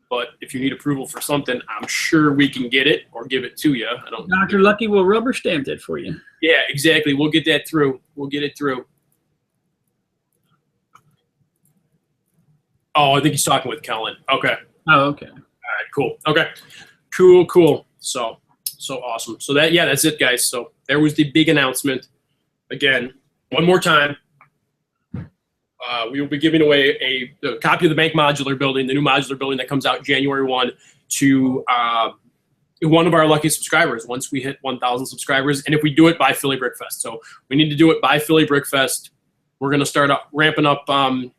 But if you need approval for something, I'm sure we can get it or give it to you. Dr. Lucky will rubber stamp it for you. Yeah, exactly. We'll get that through. We'll get it through. Oh, I think he's talking with Kellen. Okay. Oh, okay. All right, cool. Okay. Cool. So awesome. So that's it, guys. So there was the big announcement. Again, one more time. We will be giving away a copy of the Bank Modular building, the new modular building that comes out January 1, to one of our lucky subscribers once we hit 1,000 subscribers, and if we do it by Philly Brickfest. So we need to do it by Philly Brickfest. We're going to start ramping up, kind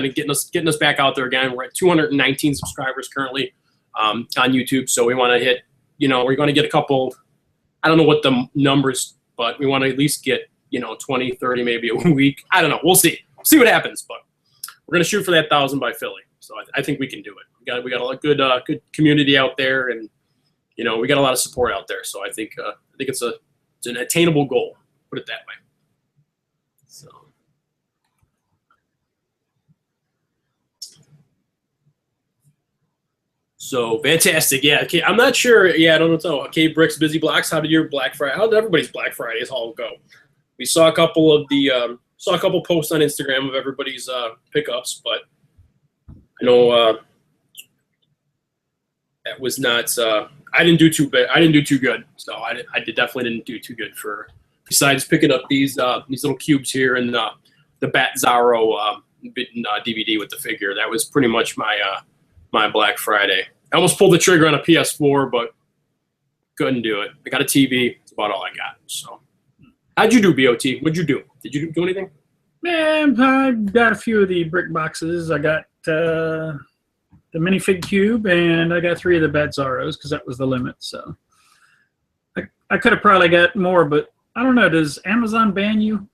of getting us back out there again. We're at 219 subscribers currently on YouTube, so we want to hit, we're going to get a couple, I don't know what the numbers, but we want to at least get, 20, 30 maybe a week. I don't know. We'll see. See what happens, but we're going to shoot for that 1,000 by Philly. So I think we can do it. We got a good community out there, and we got a lot of support out there. So I think it's an attainable goal. Put it that way. So fantastic. Yeah. Okay. I'm not sure. Yeah, I don't know. Okay, Bricks, Busy Blocks. How did your Black Friday? How did everybody's Black Fridays all go? We saw a couple of posts on Instagram of everybody's pickups, but I know that was not. I didn't do too bad. I didn't do too good. So I definitely didn't do too good for. Besides picking up these little cubes here and the Bat Zorro DVD with the figure, that was pretty much my Black Friday. I almost pulled the trigger on a PS4, but couldn't do it. I got a TV. That's about all I got. So, how'd you do, BOT? What'd you do? Did you do anything? Man, I got a few of the brick boxes. I got the minifig cube, and I got 3 of the Bad Zaros because that was the limit. So I could have probably got more, but I don't know. Does Amazon ban you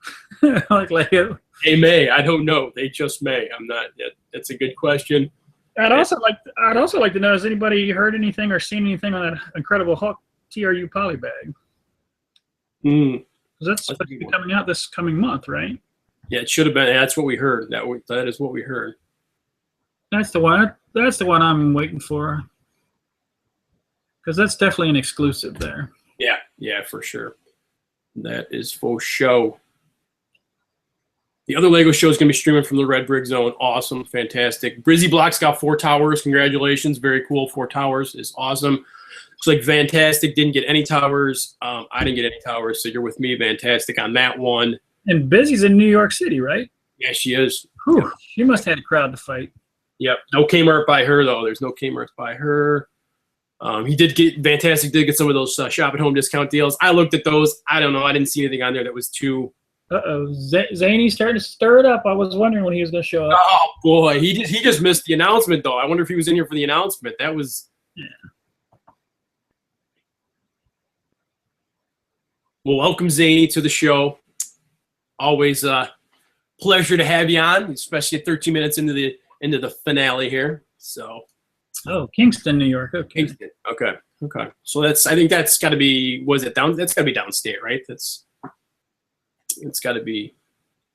like Lego? They may. I don't know. They just may. I'm not. That's a good question. I'd also like to know, has anybody heard anything or seen anything on that Incredible Hulk TRU poly bag? Mm. That's supposed to be coming out this coming month, right? Yeah, it should have been. That's what we heard. That is what we heard. That's the one. That's the one I'm waiting for. Because that's definitely an exclusive there. Yeah, for sure. That is for show. The other Lego show is going to be streaming from the Red Brick Zone. Awesome, fantastic. Brizzy Block's got 4 towers. Congratulations, very cool. 4 towers is awesome. Looks like Fantastic didn't get any towers. I didn't get any towers, so you're with me, Fantastic, on that one. And Busy's in New York City, right? Yeah, she is. Whew, Yep. She must have had a crowd to fight. Yep. No Kmart by her, though. There's no Kmart by her. Fantastic did get some of those shop at home discount deals. I looked at those. I don't know. I didn't see anything on there that was too. Uh-oh. Zany's starting to stir it up. I was wondering when he was going to show up. Oh, boy. He just missed the announcement, though. I wonder if he was in here for the announcement. That was. Yeah. Well, welcome, Zany, to the show. Always a pleasure to have you on, especially at 13 minutes into the finale here. So. Oh, Kingston, New York. Okay. Kingston. Okay. So I think that's got to be. Was it down? That's got to be downstate, right? It's got to be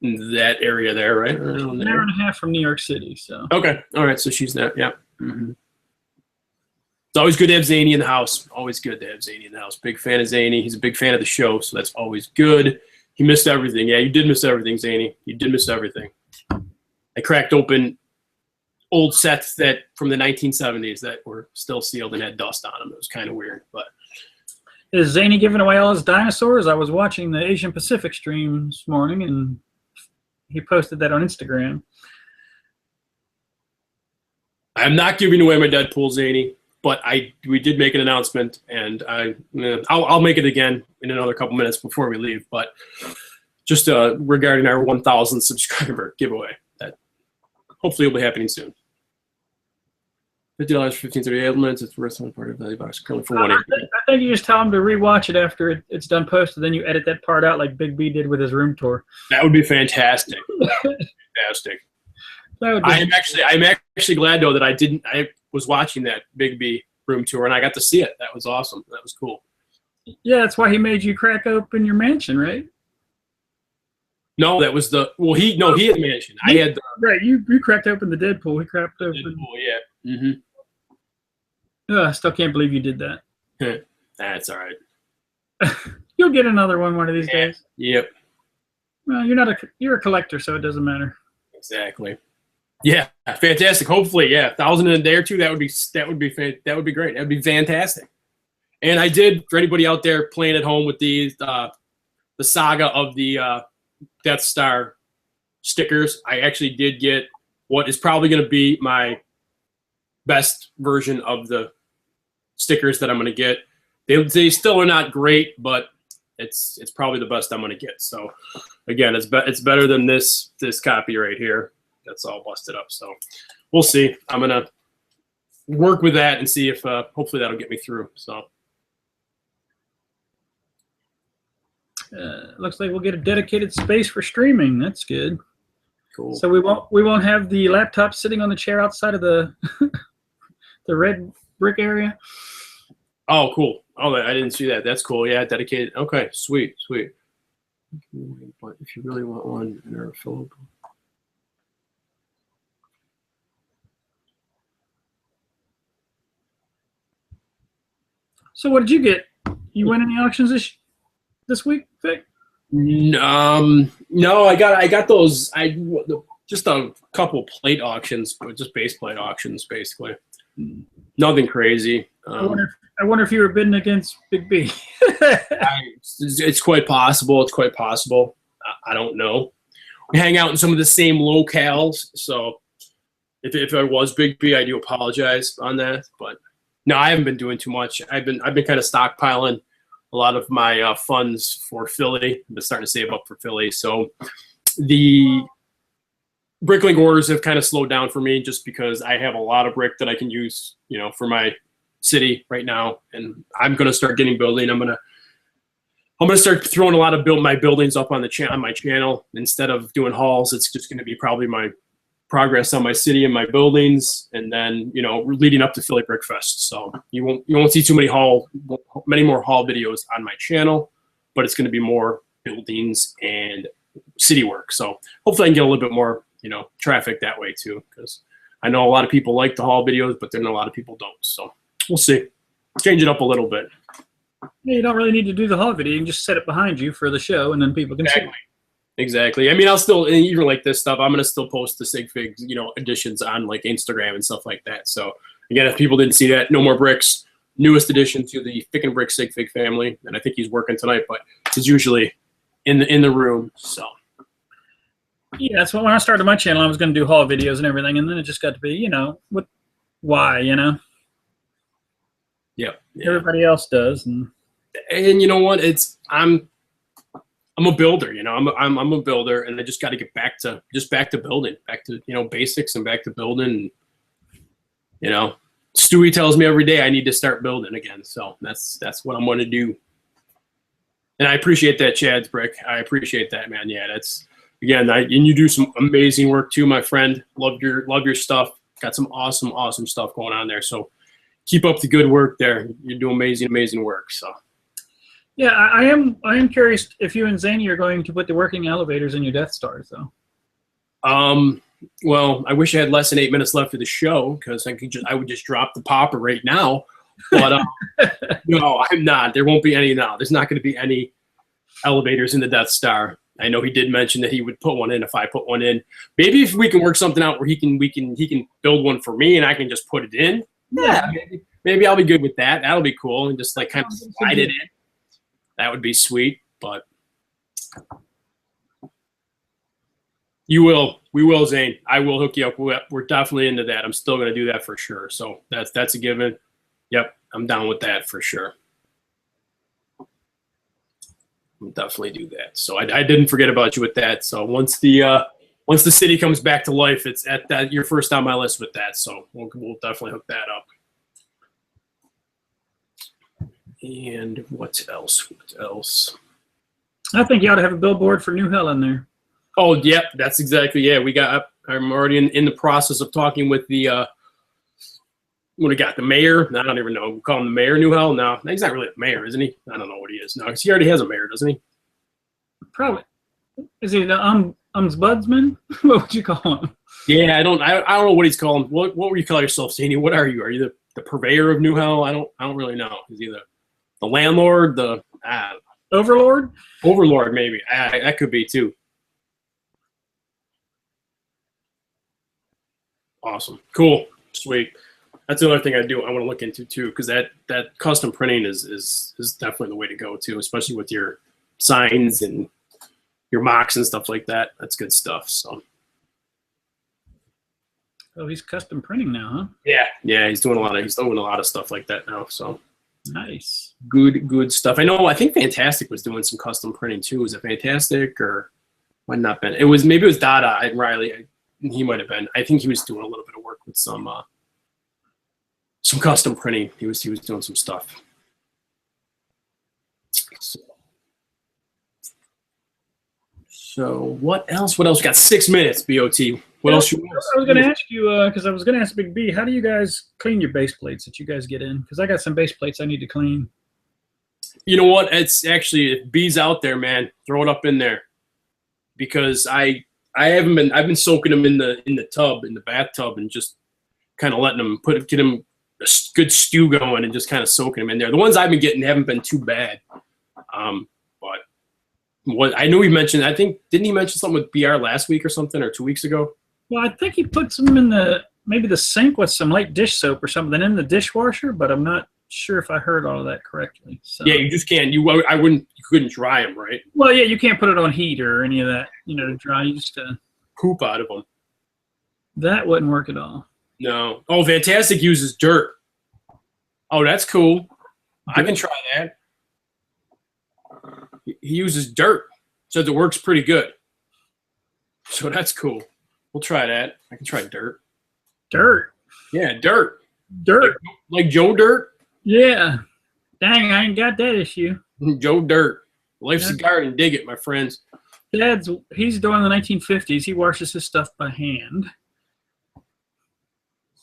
in that area there, right? An hour and a half from New York City. So. Okay. All right. So she's there. Yeah. Mm-hmm. It's always good to have Zany in the house. Always good to have Zany in the house. Big fan of Zany. He's a big fan of the show, so that's always good. He missed everything. Yeah, you did miss everything, Zany. You did miss everything. I cracked open old sets that from the 1970s that were still sealed and had dust on them. It was kind of weird, but. Is Zany giving away all his dinosaurs? I was watching the Asian Pacific stream this morning, and he posted that on Instagram. I'm not giving away my Deadpool, Zany, but we did make an announcement, and I'll make it again in another couple minutes before we leave. But just regarding our 1,000 subscriber giveaway, that hopefully will be happening soon. $50 for 1530 elements. It's worth one part of the value box currently for $1. I think you just tell him to rewatch it after it's done posted. Then you edit that part out like Big B did with his room tour. That would be fantastic. Fantastic. I'm actually glad though that I was watching that Big B room tour and I got to see it. That was awesome. That was cool. Yeah, that's why he made you crack open your mansion, right? No, that was he had the mansion. I had the right. You cracked open the Deadpool. He cracked open. Deadpool, yeah. Mm-hmm. I still can't believe you did that. That's all right. You'll get another one of these days. Yep. Well, you're a collector, so it doesn't matter. Exactly. Yeah, fantastic. Hopefully, 1,000 in a day or two. That would be great. That would be fantastic. And I did, for anybody out there playing at home with the saga of the Death Star stickers, I actually did get what is probably going to be my best version of the stickers that I'm going to get. They still are not great, but it's probably the best I'm going to get. So again, it's better than this copy right here. That's all busted up. So we'll see. I'm going to work with that and see if hopefully that'll get me through. So looks like we'll get a dedicated space for streaming. That's good. Cool. So we won't have the laptop sitting on the chair outside of the the red brick area. Oh, cool. Oh, I didn't see that. That's cool. Yeah, dedicated. Okay, sweet. But if you really want one, they're fillable. So what did you get? You win any auctions this week, Vic? No, I got those. Just a couple plate auctions, but just base plate auctions, basically. Nothing crazy. I wonder if you were bidding against Big B. It's quite possible. I don't know. We hang out in some of the same locales, so if I was Big B, I do apologize on that. But no, I haven't been doing too much. I've been kind of stockpiling a lot of my funds for Philly. I've been starting to save up for Philly. So the Bricklink orders have kind of slowed down for me just because I have a lot of brick that I can use, for my city right now, and I'm gonna start getting building. I'm gonna start throwing a lot of my buildings up on on my channel instead of doing hauls. It's just gonna be probably my progress on my city and my buildings, and then leading up to Philly Brick Fest. So you won't see too many more haul videos on my channel, but it's gonna be more buildings and city work. So hopefully I can get a little bit more traffic that way too, because I know a lot of people like the haul videos, but then a lot of people don't. So we'll see. Change it up a little bit. Yeah, you don't really need to do the haul video. You can just set it behind you for the show, and then people can see it. Exactly. I mean, I'll still, even like this stuff, I'm going to still post the Sig Figs, editions on like Instagram and stuff like that. So again, if people didn't see that, No More Bricks, newest addition to the Thick and Brick Sig Fig family. And I think he's working tonight, but he's usually in the room. So yeah, that's when I started my channel, I was going to do haul videos and everything, and then it just got to be, why. Yeah. Everybody else does, and you know what? I'm a builder. I'm a builder, and I just got to get back to building, back to basics, and back to building. Stewie tells me every day I need to start building again, so that's what I'm going to do. And I appreciate that, Chad's Brick. I appreciate that, man. Yeah, that's again. And you do some amazing work too, my friend. Love your stuff. Got some awesome stuff going on there. So keep up the good work there. You do amazing work. So yeah, I am curious if you and Zany are going to put the working elevators in your Death Stars, though. Well, I wish I had less than 8 minutes left of the show, because I would just drop the popper right now. But no, I'm not. There won't be any now. There's not going to be any elevators in the Death Star. I know he did mention that he would put one in if I put one in. Maybe if we can work something out where he can build one for me and I can just put it in. Yeah, maybe I'll be good with that. That'll be cool, and just like kind of slide it in. That would be sweet. But we will, Zane. I will hook you up. We're definitely into that. I'm still going to do that for sure. So that's a given. Yep, I'm down with that for sure. We'll definitely do that. So I didn't forget about you with that. So once the city comes back to life, it's at that you're first on my list with that. So we'll definitely hook that up. And what else? I think you ought to have a billboard for New Hell in there. Oh, yep, that's exactly, yeah. I'm already in the process of talking with the what we got, the mayor? I don't even know. We call him the mayor, New Hell? No, he's not really a mayor, isn't he? I don't know what he is. No, because he already has a mayor, doesn't he? Probably. Is he the ombudsman? What would you call him? Yeah, I don't know what he's called. What would you call yourself, Sandy? What are you? Are you the purveyor of New Hell? I don't really know. Is he the landlord? The Overlord? Overlord, maybe. That could be too. Awesome. Cool. Sweet. That's another thing I want to look into too, because that custom printing is definitely the way to go too, especially with your signs and your mocks and stuff like that. That's good stuff. So. Oh, he's custom printing now, huh? Yeah. He's doing a lot of stuff like that now. So. Nice. Good stuff. I think Fantastic was doing some custom printing too. Was it Fantastic or might not been? Maybe it was Dada and Riley. He might have been. I think he was doing a little bit of work with some custom printing. He was doing some stuff. So what else? We got 6 minutes, BOT. What else? I was going to ask you, because I was going to ask Big B, how do you guys clean your base plates that you guys get in? Because I got some base plates I need to clean. You know what? It's actually, if B's out there, man, throw it up in there. Because I've been soaking them in the bathtub, and just kind of letting them get them a good stew going and just kind of soaking them in there. The ones I've been getting haven't been too bad. But what I knew he mentioned, I think, didn't he mention something with BR last week or something, or 2 weeks ago? Well, I think he put some in maybe the sink with some light dish soap or something in the dishwasher, but I'm not sure if I heard all of that correctly. So. Yeah, you just can't. You couldn't dry them, right? Well, yeah, you can't put it on heat or any of that, to dry. You just poop out of them. That wouldn't work at all. No. Oh, Fantastic uses dirt. Oh, that's cool. I can try that. He uses dirt, so it works pretty good. So that's cool. We'll try that. I can try dirt. Dirt. Yeah, dirt. Dirt. Like Joe Dirt. Yeah. Dang, I ain't got that issue. Joe Dirt. Life's Yeah. a garden. Dig it, my friends. He's doing the 1950s. He washes his stuff by hand.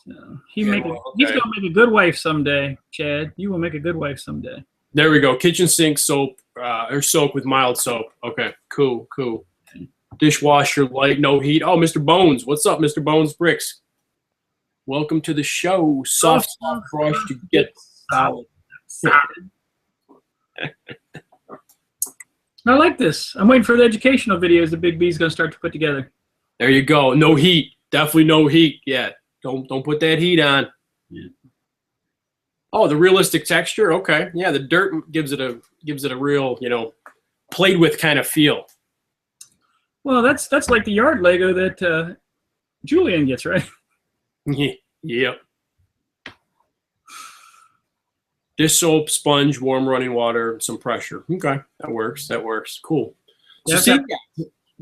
So he's gonna make a good wife someday, Chad. You will make a good wife someday. There we go. Kitchen sink soap or soak with mild soap. Okay, cool. Dishwasher light, no heat. Oh, Mr. Bones. What's up, Mr. Bones Bricks? Welcome to the show. Soft brush to get solid. I like this. I'm waiting for the educational videos that Big B's going to start to put together. There you go. No heat. Definitely no heat. Yeah. Don't put that heat on. Yeah. Oh, the realistic texture. Okay. Yeah, the dirt gives it a real, played with kind of feel. Well, that's like the yard Lego that Julian gets, right? Yep. Dish soap, sponge, warm running water, some pressure. Okay, that works. Cool. So see,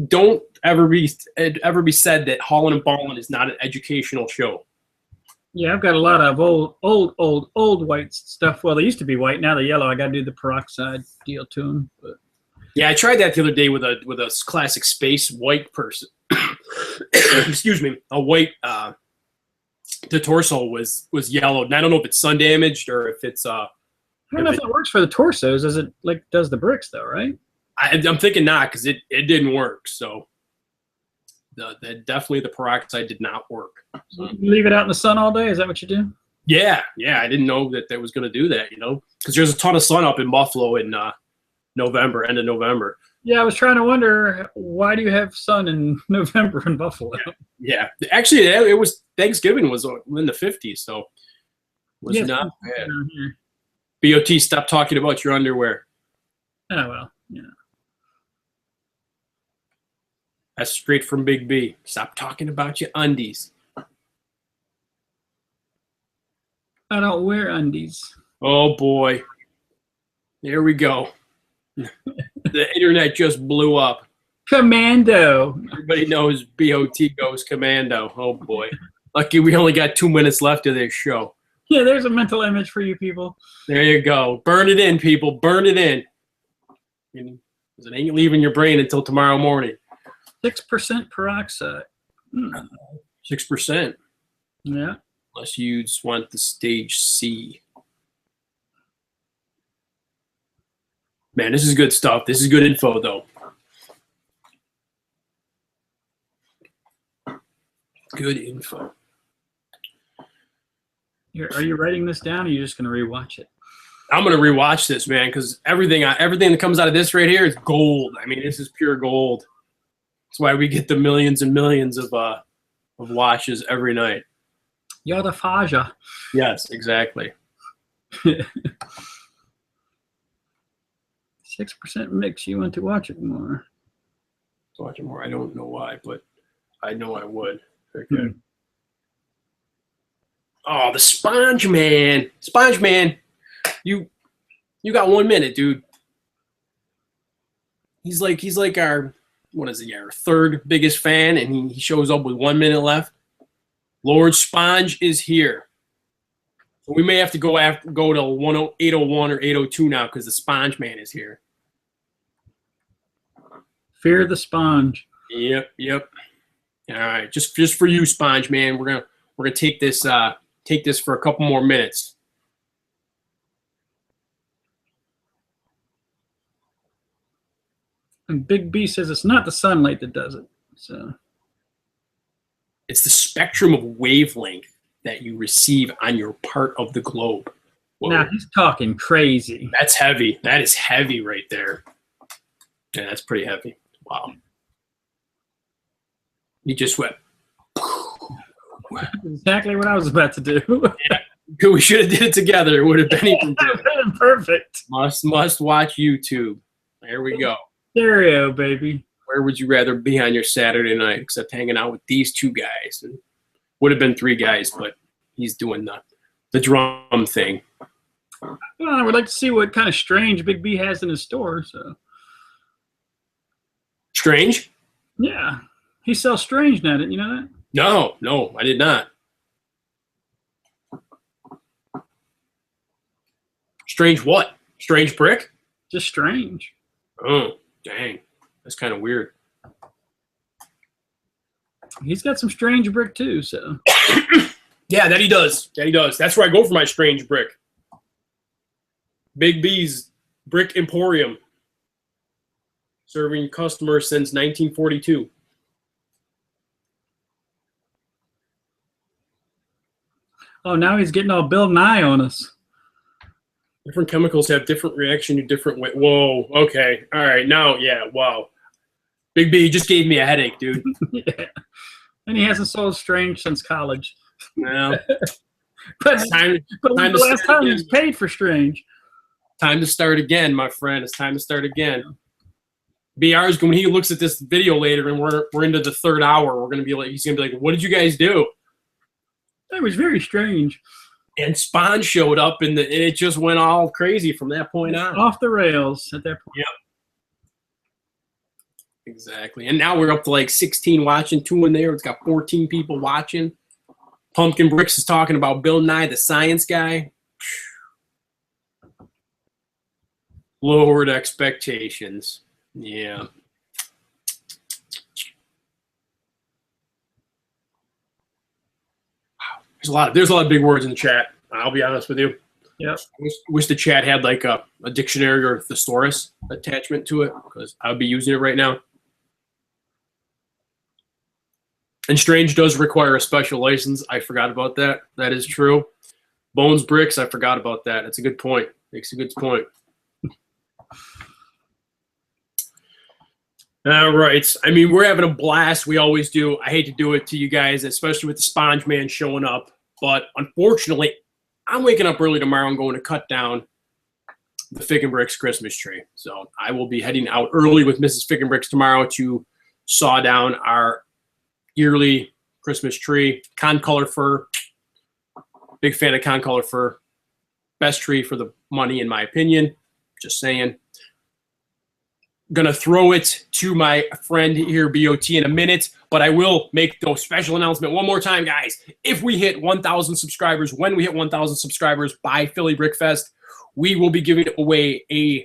don't ever be said that Holland and Ballin is not an educational show. Yeah, I've got a lot of old white stuff. Well, they used to be white. Now they're yellow. I got to do the peroxide deal to them. But yeah, I tried that the other day with a classic space white person. Excuse me, a white. The torso was yellowed, and I don't know if it's sun damaged or if it's. I don't know if it works for the torsos. Does it does the bricks though? Right? I'm thinking not, because it didn't work. So definitely the peroxide did not work. So. You leave it out in the sun all day? Is that what you do? Yeah. I didn't know that was going to do that. Because there's a ton of sun up in Buffalo in November, end of November. Yeah, I was trying to wonder, why do you have sun in November in Buffalo? Yeah. Actually, it was Thanksgiving was in the 50s, so it was not bad. BOT, stop talking about your underwear. Oh, well, yeah. That's straight from Big B. Stop talking about your undies. I don't wear undies. Oh, boy. There we go. The internet just blew up. Commando. Everybody knows BOT goes commando. Oh, boy. Lucky we only got 2 minutes left of this show. Yeah, there's a mental image for you people. There you go. Burn it in, people. Burn it in. Because it ain't leaving your brain until tomorrow morning. 6% peroxide. 6%. Yeah. Unless you just want the stage C. Man, this is good stuff. This is good info, though. Good info. Are you writing this down, or are you just going to rewatch it? I'm going to rewatch this, man, because everything that comes out of this right here is gold. I mean, this is pure gold. That's why we get the millions and millions of watches every night. You're the Faja. Yes, exactly. 6% mix. You want to watch it more. Watch it more. I don't know why, but I know I would. Okay. Oh, the Sponge Man. Sponge Man, you got 1 minute, dude. He's like our third biggest fan, and he shows up with 1 minute left. Lord Sponge is here. So we may have to go to 801 or 802 now because the Sponge Man is here. Fear the Sponge. Yep. All right, just for you, Sponge Man, we're gonna take this for a couple more minutes. And Big B says it's not the sunlight that does it. So it's the spectrum of wavelength that you receive on your part of the globe. Whoa. Now he's talking crazy. That's heavy. That is heavy right there. Yeah, that's pretty heavy. Wow. He just went. Exactly what I was about to do. Yeah, we should have did it together. It would have been even perfect. Must watch YouTube. There we go. Stereo, baby. Where would you rather be on your Saturday night except hanging out with these two guys? And would have been three guys, but he's doing the drum thing. Well, I would like to see what kind of strange Big B has in his store. So strange? yeah, He sells Strange Net, you know that? No, I did not. Strange what? Strange brick? Just Strange. Oh, dang. That's kind of weird. He's got some Strange brick too, so. Yeah, that he does. That's where I go for my Strange brick. Big B's Brick Emporium. Serving customers since 1942. Oh, now he's getting all Bill Nye on us. Different chemicals have different reaction to different way. Whoa, okay. All right, now, yeah, wow. Big B just gave me a headache, dude. Yeah. And he hasn't sold Strange since college. No. But time the to last start time again. he's paid for Strange. Time to start again, my friend. It's time to start again. BR's when he looks at this video later and we're into the third hour, we're gonna be like, he's gonna be like, what did you guys do? That was very strange. And Spawn showed up and it just went all crazy from that point on. Off the rails at that point. Yep. Exactly. And now we're up to like 16 watching, 2 in there. It's got 14 people watching. Pumpkin Bricks is talking about Bill Nye, the science guy. Lowered expectations. Yeah. There's a lot of big words in the chat. I'll be honest with you. Yep. Wish the chat had like a dictionary or a thesaurus attachment to it, because I would be using it right now. And Strange does require a special license. I forgot about that. That is true. Bones Bricks, I forgot about that. That's a good point. Makes a good point. All right. I mean, we're having a blast. We always do. I hate to do it to you guys, especially with the Sponge Man showing up. But unfortunately, I'm waking up early tomorrow and going to cut down the Fig and Bricks Christmas tree. So I will be heading out early with Mrs. Fig and Bricks tomorrow to saw down our yearly Christmas tree. Concolor fir. Big fan of Concolor fir. Best tree for the money, in my opinion. Just saying. Gonna throw it to my friend here, BOT, in a minute, but I will make the special announcement one more time, guys. If we hit 1,000 subscribers, when we hit 1,000 subscribers by Philly Brick Fest, we will be giving away a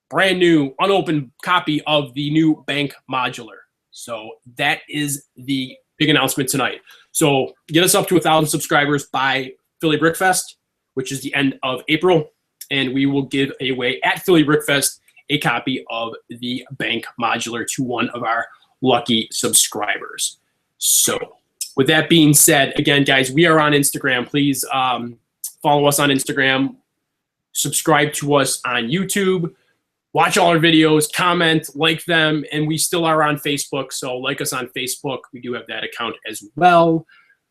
brand new, unopened copy of the new Bank Modular. So that is the big announcement tonight. So get us up to 1,000 subscribers by Philly Brick Fest, which is the end of April, and we will give away at Philly Brick Fest a copy of the Bank Modular to one of our lucky subscribers. So with that being said, again, guys, we are on Instagram. Please follow us on Instagram. Subscribe to us on YouTube. Watch all our videos, comment, like them, and we still are on Facebook. So like us on Facebook. We do have that account as well.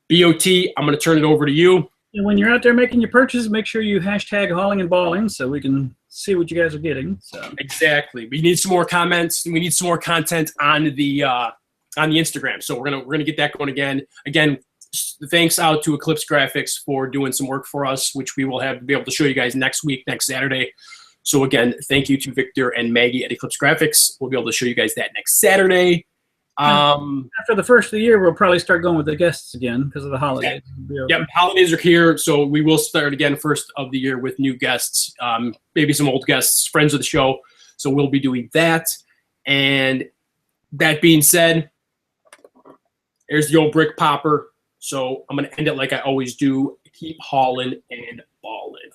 BOT, I'm going to turn it over to you. And when you're out there making your purchases, make sure you hashtag hauling and balling so we can see what you guys are getting. So exactly. We need some more comments. We need some more content on the Instagram. So we're gonna get that going again. Again, thanks out to Eclipse Graphics for doing some work for us, which we will be able to show you guys next week, next Saturday. So again, thank you to Victor and Maggie at Eclipse Graphics. We'll be able to show you guys that next Saturday. After the first of the year, we'll probably start going with the guests again because of the holidays. Yep, holidays are here, so we will start again first of the year with new guests, maybe some old guests, friends of the show. So we'll be doing that. And that being said, there's the old brick popper. So I'm going to end it like I always do. Keep hauling and balling.